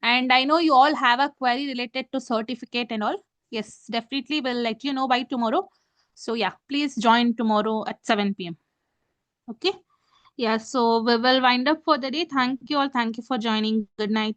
And I know you all have a query related to certificate and all. Yes, definitely we'll let you know by tomorrow. So yeah, please join tomorrow at 7 p.m. Okay. Yeah, so we will wind up for the day. Thank you all. Thank you for joining. Good night.